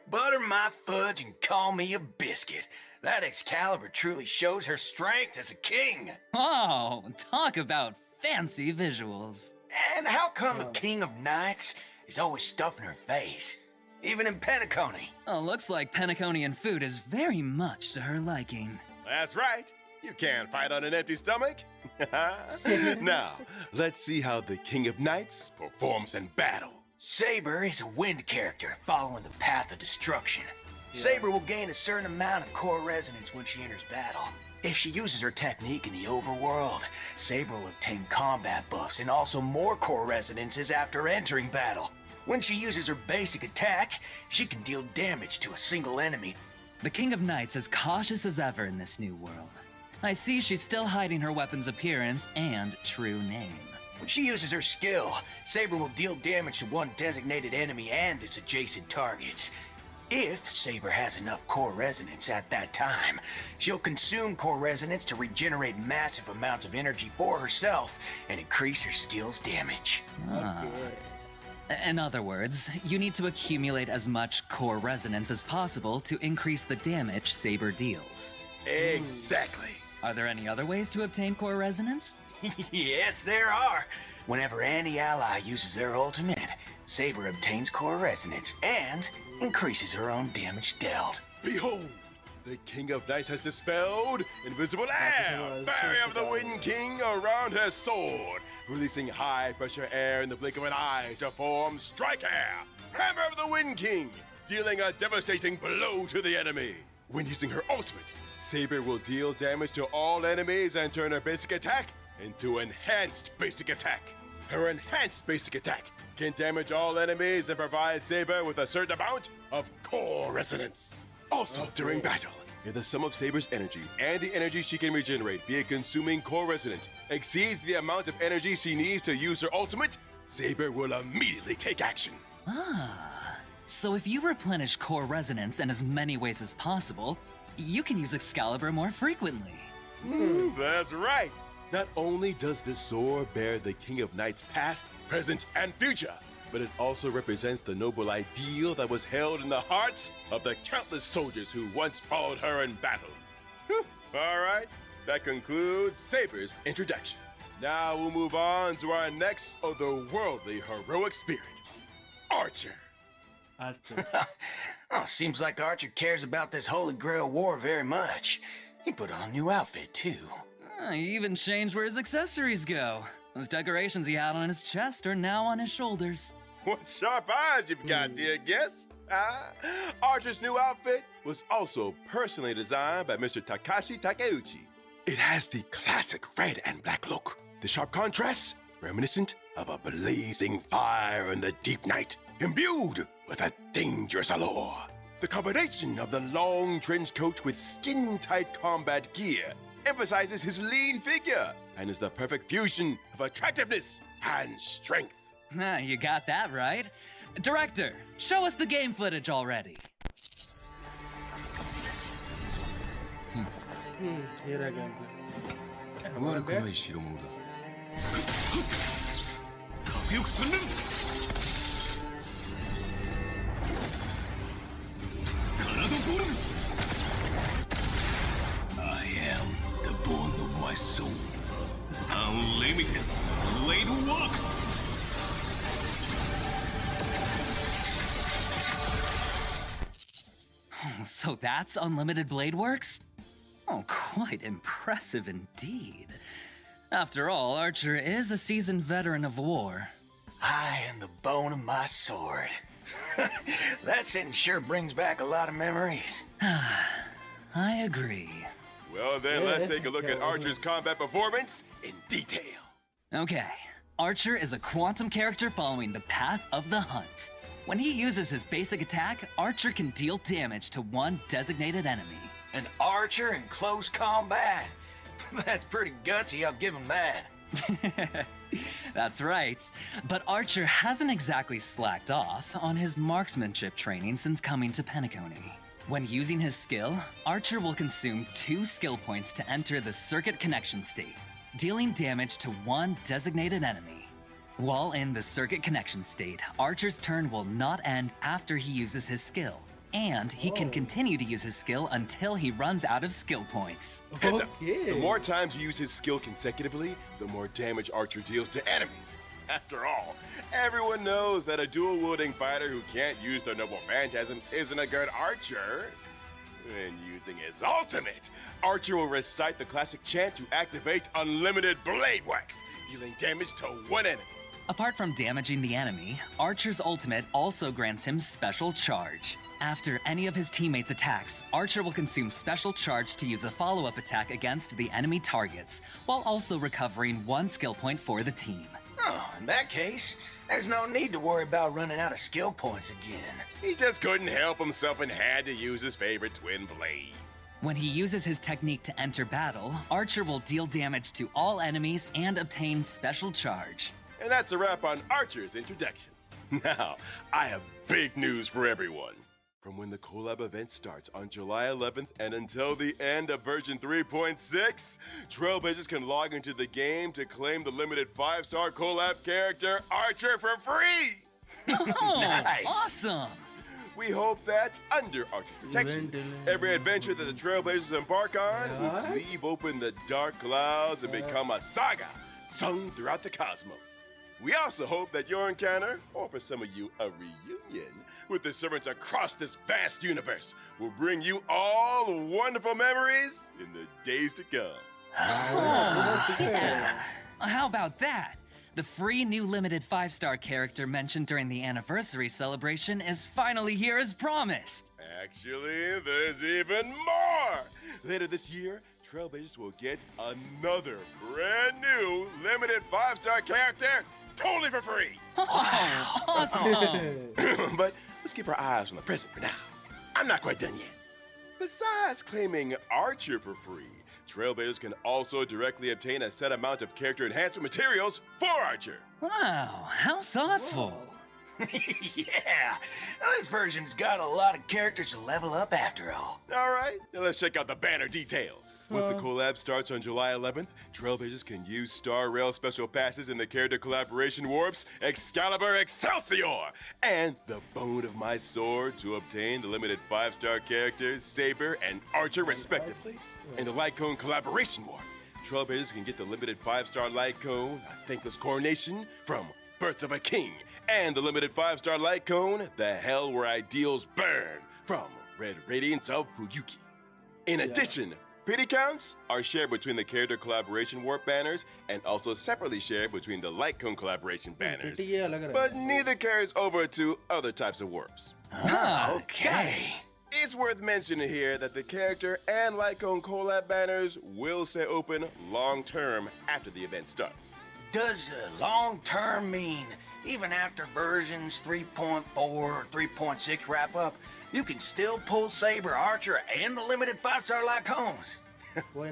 butter my fudge and call me a biscuit. That Excalibur truly shows her strength as a king. Oh, talk about fancy visuals. And how come the King of Knights is always stuffing her face, even in Penacony? Oh, looks like Penaconian food is very much to her liking. That's right. You can't fight on an empty stomach. Now, let's see how the King of Knights performs in battle. Saber is a wind character following the path of destruction. Saber will gain a certain amount of core resonance when she enters battle. If she uses her technique in the overworld, Saber will obtain combat buffs and also more core resonances after entering battle. When she uses her basic attack, she can deal damage to a single enemy. The King of Knights is cautious as ever in this new world. I see she's still hiding her weapon's appearance and true name. When she uses her skill, Saber will deal damage to one designated enemy and its adjacent targets. If Saber has enough core resonance at that time, she'll consume core resonance to regenerate massive amounts of energy for herself and increase her skill's damage. In other words, you need to accumulate as much core resonance as possible to increase the damage Saber deals. Exactly. Are there any other ways to obtain core resonance? Yes, there are. Whenever any ally uses their ultimate, Saber obtains core resonance and increases her own damage dealt. Behold, the King of Knights has dispelled invisible air, barrier of the Wind King around her sword, releasing high-pressure air in the blink of an eye to form Strike Air, Hammer of the Wind King, dealing a devastating blow to the enemy. When using her ultimate, Saber will deal damage to all enemies and turn her basic attack into Enhanced Basic Attack. Her Enhanced Basic Attack can damage all enemies and provide Saber with a certain amount of core resonance. Also, during battle, if the sum of Saber's energy and the energy she can regenerate via consuming core resonance exceeds the amount of energy she needs to use her ultimate, Saber will immediately take action. So if you replenish core resonance in as many ways as possible, you can use Excalibur more frequently. That's right. Not only does this sword bear the King of Knights past, present, and future, but it also represents the noble ideal that was held in the hearts of the countless soldiers who once followed her in battle. All right, that concludes Saber's introduction. Now we'll move on to our next otherworldly heroic spirit, Archer. Seems like Archer cares about this Holy Grail war very much. He put on a new outfit, too. He even changed where his accessories go. Those decorations he had on his chest are now on his shoulders. What sharp eyes you've got, dear guest. Archer's new outfit was also personally designed by Mr. Takashi Takeuchi. It has the classic red and black look. The sharp contrasts, reminiscent of a blazing fire in the deep night, imbued with a dangerous allure. The combination of the long trench coat with skin-tight combat gear emphasizes his lean figure and is the perfect fusion of attractiveness and strength. You got that right. Director, show us the game footage already. Here I gameplay. 悪くない代物だ。核翼訓練。カナドゴール。I am the bone of my soul. Unlimited blade works. So that's Unlimited Blade Works? Oh, quite impressive indeed. After all, Archer is a seasoned veteran of war. I am the bone of my sword. That sentence sure brings back a lot of memories. I agree. Well then, let's take a look at Archer's combat performance in detail. Okay, Archer is a quantum character following the path of the hunt. When he uses his basic attack, Archer can deal damage to one designated enemy. An archer in close combat. That's pretty gutsy, I'll give him that. That's right. But Archer hasn't exactly slacked off on his marksmanship training since coming to Penacony. When using his skill, Archer will consume 2 skill points to enter the circuit connection state, dealing damage to one designated enemy. While in the circuit connection state, Archer's turn will not end after he uses his skill, and he can continue to use his skill until he runs out of skill points. Heads up. The more times you use his skill consecutively, the more damage Archer deals to enemies. After all, everyone knows that a dual-wielding fighter who can't use their noble phantasm isn't a good archer. And using his ultimate, Archer will recite the classic chant to activate unlimited blade wax, dealing damage to one enemy. Apart from damaging the enemy, Archer's ultimate also grants him special charge. After any of his teammates' attacks, Archer will consume special charge to use a follow-up attack against the enemy targets, while also recovering 1 skill point for the team. Oh, in that case, there's no need to worry about running out of skill points again. He just couldn't help himself and had to use his favorite twin blades. When he uses his technique to enter battle, Archer will deal damage to all enemies and obtain special charge. And that's a wrap on Archer's introduction. Now, I have big news for everyone. From when the collab event starts on July 11th and until the end of version 3.6, Trailblazers can log into the game to claim the limited 5-star collab character Archer for free! Oh, Nice. awesome! We hope that, under Archer's protection, every adventure that the Trailblazers embark on will leave open the dark clouds and become a saga sung throughout the cosmos. We also hope that your encounter, or for some of you, a reunion, with the servants across this vast universe will bring you all wonderful memories in the days to come. Yeah. How about that? The free new limited 5-star character mentioned during the anniversary celebration is finally here as promised. Actually, there's even more! Later this year, Trailblazers will get another brand new limited 5-star character totally for free! Wow! Awesome! But let's keep our eyes on the present for now. I'm not quite done yet. Besides claiming Archer for free, Trailblazers can also directly obtain a set amount of character enhancement materials for Archer. Wow, how thoughtful. Yeah, this version's got a lot of characters to level up after all. All right, now let's check out the banner details. Once the collab starts on July 11th, Trailblazers can use Starrail special passes in the character collaboration warps Excalibur Excelsior and the Bone of My Sword to obtain the limited 5-star characters Saber and Archer respectively. In the Light Cone collaboration warp, Trailblazers can get the limited 5-star Light Cone, A Thankless Coronation from Birth of a King, and the limited 5-star Light Cone, The Hell Where Ideals Burn from Red Radiance of Fuyuki. In addition, pity counts are shared between the character collaboration warp banners and also separately shared between the Light Cone collaboration banners. But neither carries over to other types of warps. Okay. It's worth mentioning here that the character and Light Cone collab banners will stay open long-term after the event starts. Does long term mean even after versions 3.4 or 3.6 wrap up, you can still pull Saber, Archer, and the limited 5-star Light Cones?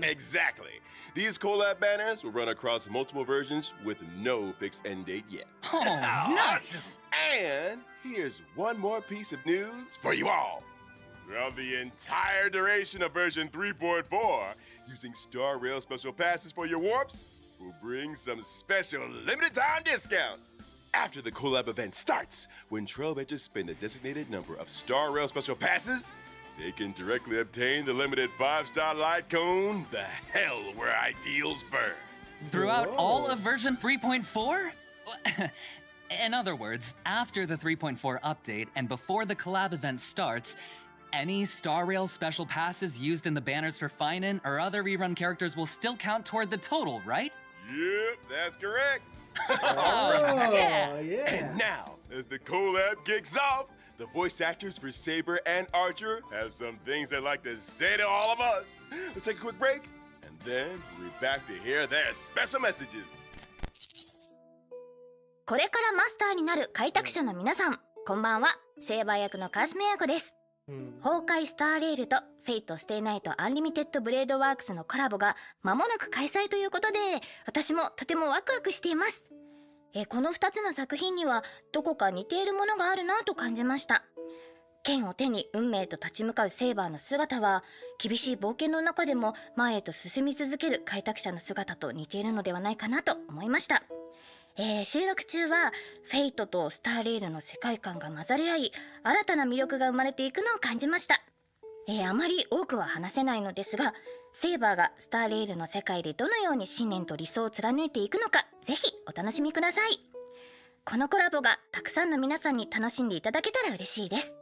Exactly. These collab banners will run across multiple versions with no fixed end date yet. Oh, nice! And here's one more piece of news for you all. Throughout the entire duration of version 3.4, using Starrail special passes for your warps will bring some special limited time discounts. After the collab event starts, when Trailblazers spend a designated number of Starrail special passes, they can directly obtain the limited 5-star Light Cone, The Hell Where Ideals Burn. Throughout all of version 3.4? In other words, after the 3.4 update and before the collab event starts, any Starrail special passes used in the banners for Finan or other rerun characters will still count toward the total, right? Yep, that's correct. Yeah. And now, as the collab kicks off, the voice actors for Saber and Archer have some things they'd like to say to all of us. Let's take a quick break, and then we'll be back to hear their special messages. これからマスターになる開拓者の皆さん、こんばんは。セーバー役のカズメヤコです。崩壊スターレールとフェイトステイナイトアンリミテッドブレードワークスのコラボが間もなく開催ということで、私もとてもワクワクしています。この2つの作品にはどこか似ているものがあるなと感じました。剣を手に運命と立ち向かうセーバーの姿は、厳しい冒険の中でも前へと進み続ける開拓者の姿と似ているのではないかなと思いました。収録中はフェイトとスターレールの世界観が混ざり合い、新たな魅力が生まれていくのを感じました。あまり多くは話せないのですが、セーバーがスターレールの世界でどのように信念と理想を貫いていくのか、ぜひお楽しみください。このコラボがたくさんの皆さんに楽しんでいただけたら嬉しいです。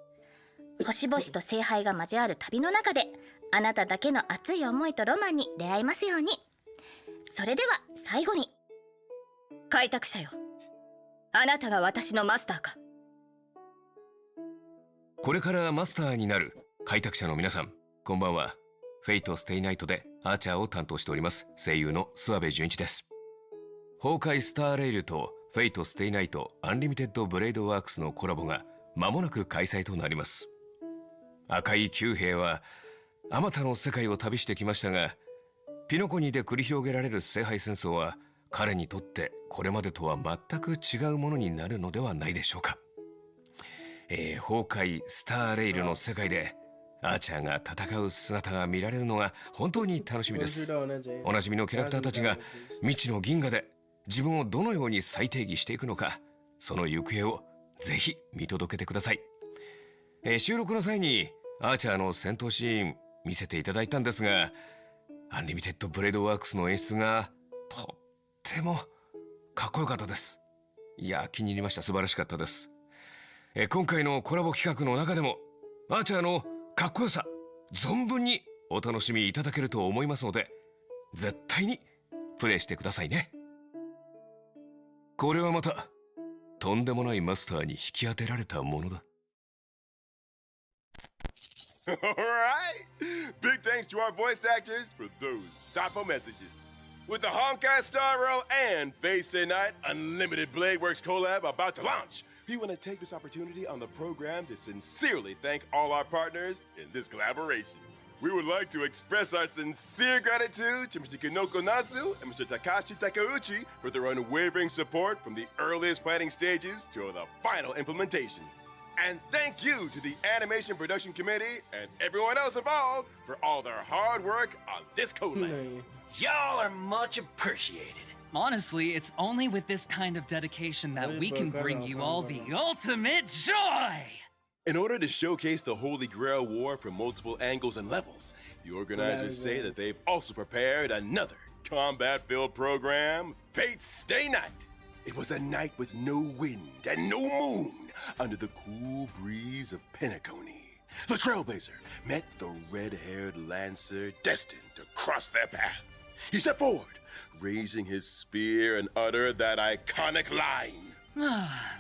星々と聖杯が交わる旅の中であなただけの熱い思いとロマンに出会えますように。それでは最後に、開拓者よ、あなたが私のマスターか。これからマスターになる開拓者の皆さん、こんばんは。フェイトステイナイトでアーチャーを担当しております声優の諏訪部純一です。崩壊スターレイルとフェイトステイナイトアンリミテッドブレードワークスのコラボが間もなく開催となります。赤い九兵はあまたの世界を旅してきましたが、ピノコニで繰り広げられる聖杯戦争は彼にとってこれまでとは全く違うものになるのではないでしょうか。崩壊スターレイルの世界でアーチャーが戦う姿が見られるのが本当に楽しみです。おなじみのキャラクターたちが未知の銀河で自分をどのように再定義していくのか、その行方をぜひ見届けてください。収録の際にアーチャーの戦闘シーン見せていただいたんですが、アンリミテッドブレードワークスの演出がとってもかっこよかったです。いや、気に入りました。素晴らしかったです。今回のコラボ企画の中でもアーチャーのかっこよさ存分にお楽しみいただけると思いますので、絶対にプレイしてくださいね。これはまたとんでもないマスターに引き当てられたものだ。All right. Big thanks to our voice actors for those thoughtful messages. With the Honkai Starrail and Face Day Night Unlimited Bladeworks collab about to launch, we want to take this opportunity on the program to sincerely thank all our partners in this collaboration. We would like to express our sincere gratitude to Mr. Kinoko Natsu and Mr. Takashi Takeuchi for their unwavering support from the earliest planning stages to the final implementation. And thank you to the Animation Production Committee and everyone else involved for all their hard work on this collab. Y'all are much appreciated. Honestly, it's only with this kind of dedication that we can bring you all the ultimate joy! In order to showcase the Holy Grail War from multiple angles and levels, the organizers say that they've also prepared another combat-filled program, Fate's Stay Night. It was a night with no wind and no moon under the cool breeze of Penacony. The Trailblazer met the red-haired Lancer destined to cross their path. He stepped forward, raising his spear and uttered that iconic line.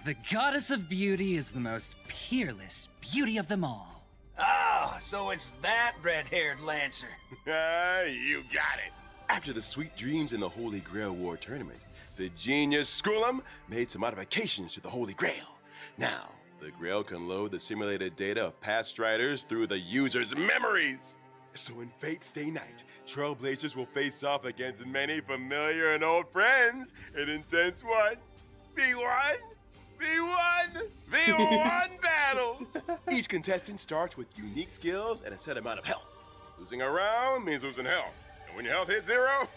The goddess of beauty is the most peerless beauty of them all. Oh, so it's that red-haired Lancer. You got it. After the sweet dreams in the Holy Grail War tournament, the genius Skullum made some modifications to the Holy Grail. Now, the Grail can load the simulated data of past striders through the user's memories. So in Fate Stay Night, Trailblazers will face off against many familiar and old friends in intense 1v1 battles. Each contestant starts with unique skills and a set amount of health. Losing a round means losing health. And when your health hits 0,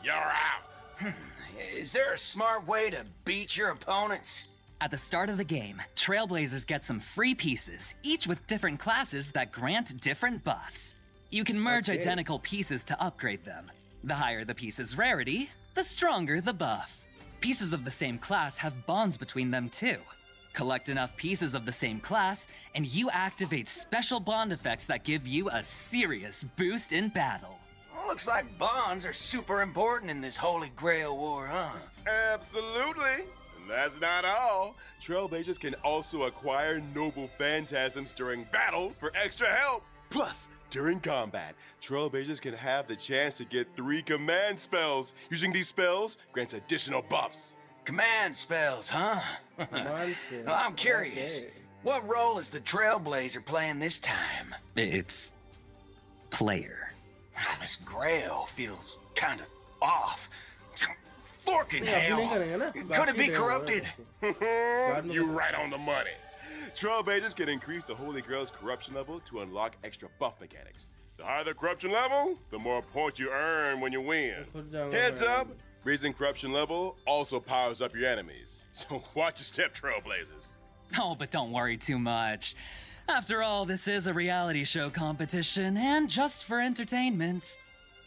you're out. Is there a smart way to beat your opponents? At the start of the game, Trailblazers get some free pieces, each with different classes that grant different buffs. You can merge identical pieces to upgrade them. The higher the piece's rarity, the stronger the buff. Pieces of the same class have bonds between them too. Collect enough pieces of the same class, and you activate special bond effects that give you a serious boost in battle. Looks like bonds are super important in this Holy Grail War, huh? Absolutely. And that's not all. Trailblazers can also acquire noble phantasms during battle for extra help. Plus, during combat, Trailblazers can have the chance to get 3 command spells. Using these spells grants additional buffs. Command spells, huh? Well, I'm curious. What role is the Trailblazer playing this time? It's player. This Grail feels kind of off. Forking hell! Could it be corrupted? You're right on the money. Trailblazers can increase the Holy Grail's corruption level to unlock extra buff mechanics. The higher the corruption level, the more points you earn when you win. Heads up, raising corruption level also powers up your enemies. So watch your step, Trailblazers. Oh, but don't worry too much. After all, this is a reality show competition, and just for entertainment.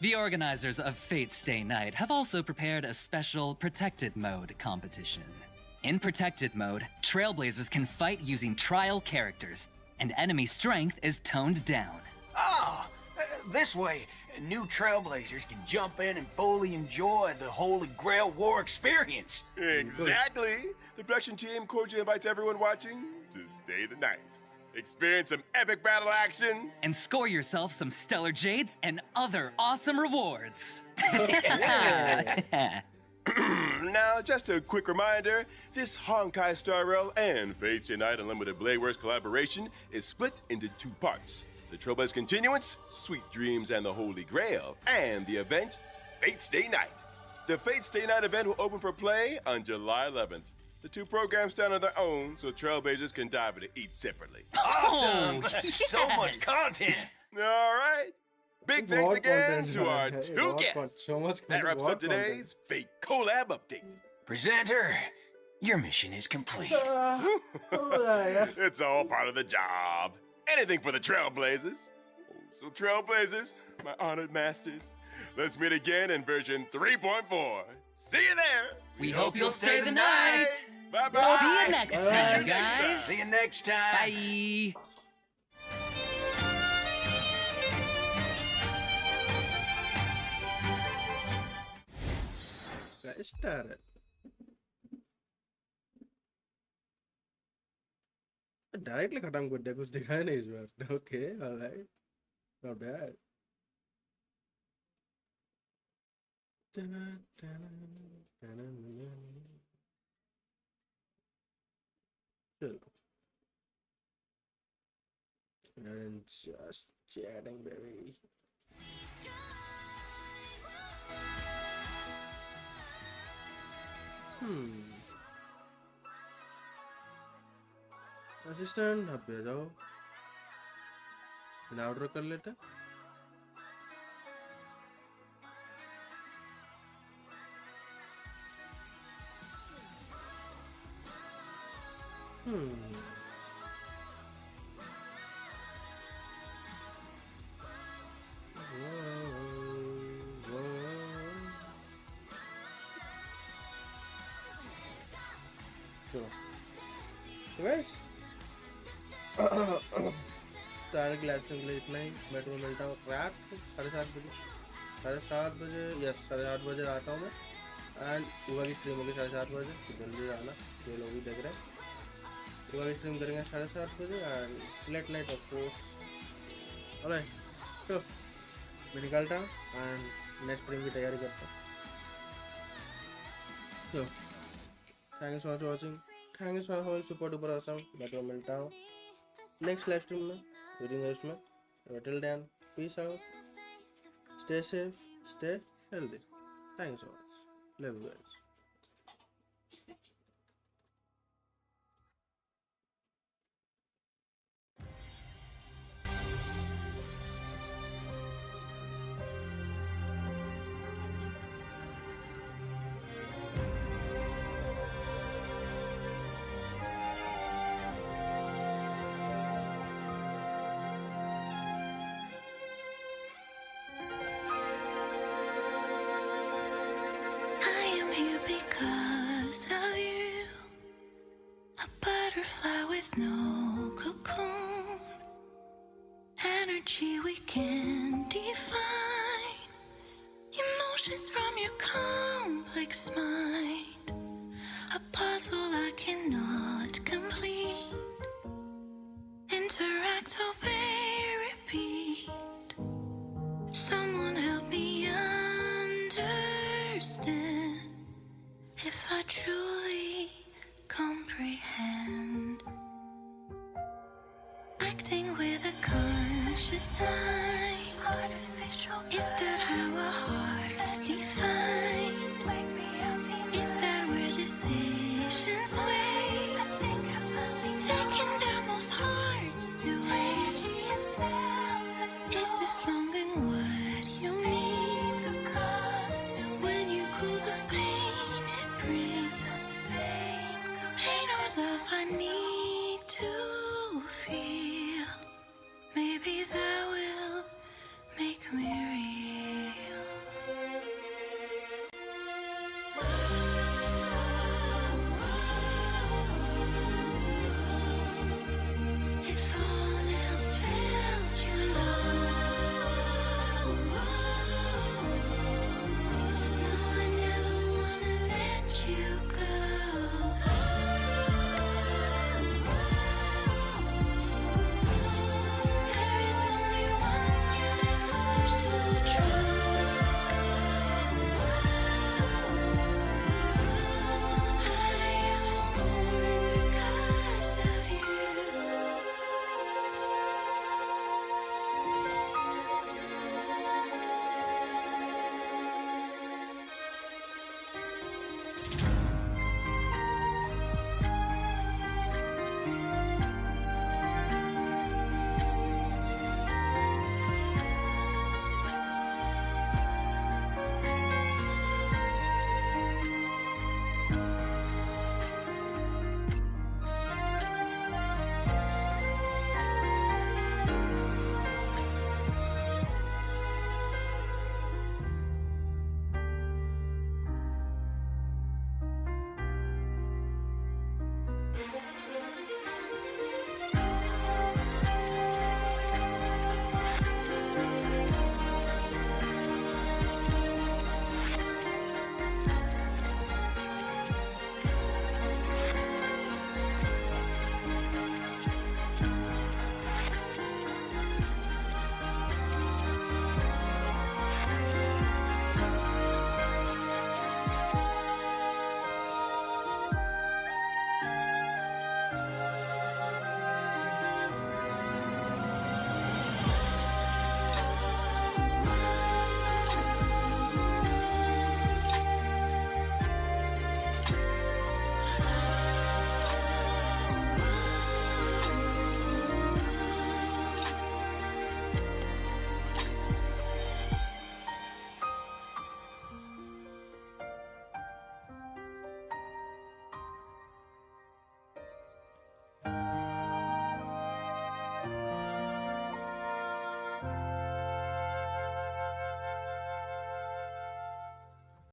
The organizers of Fate Stay Night have also prepared a special Protected Mode competition. In Protected Mode, Trailblazers can fight using trial characters, and enemy strength is toned down. Ah, this way, new trailblazers can jump in and fully enjoy the Holy Grail War experience. Exactly. The production team cordially invites everyone watching to stay the night, experience some epic battle action, and score yourself some stellar jades and other awesome rewards. Now, just a quick reminder, this Honkai Starrail and Fate Stay Night Unlimited Blade Works collaboration is split into 2 parts. The Trailblaze Continuance, Sweet Dreams and the Holy Grail, and the event, Fate Stay Night. The Fate Stay Night event will open for play on July 11th. The 2 programs stand on their own, so Trailblazers can dive into each separately. Awesome! Yes. So much content! All right. Big thanks What again content, to our man? 2 What guests. so much That content, wraps what up today's Fate Collab Update. Presenter, your mission is complete. It's all part of the job. Anything for the Trailblazers. So Trailblazers, my honored masters, let's meet again in version 3.4. See you there. We hope you'll stay the night. Bye-bye. See you next time, guys. See you next time. Bye. Starrail. Directly खत्म कर दिया, कुछ दिखाया नहीं इस बार. Okay, all right, not bad. And just chatting, baby. Assistant अब भेजाओ, ऑर्डर कर लेते. So guys, स्टार ग्लैक्सन के लिए इतना ही. मैं तुम्हें मिलता हूँ रात 7:30 बजे. 7:30 बजे, यस 7:30 बजे आता हूँ मैं. एंड युवा की स्ट्रीम होगी 7:30 बजे, तो जल्दी आना. ये लोग भी देख रहे हैं. युवा की स्ट्रीम करेंगे 7:30 बजे and let night of course. Alright, तो मैं निकलता हूँ एंड नेक्स्ट स्ट्रीम की तैयारी करता हूँ. तो thank you so much watching. Thank you so much, super duper awesome. मैं तुम्हें मिलता हूँ नेक्स्ट लाइव स्ट्रीम में, वीडियो इसमें. Till then, peace out, stay safe, stay healthy. Thank you so much. Love you guys. I am here because of you. A butterfly with no cocoon. Energy we can define. Emotions from your complex mind.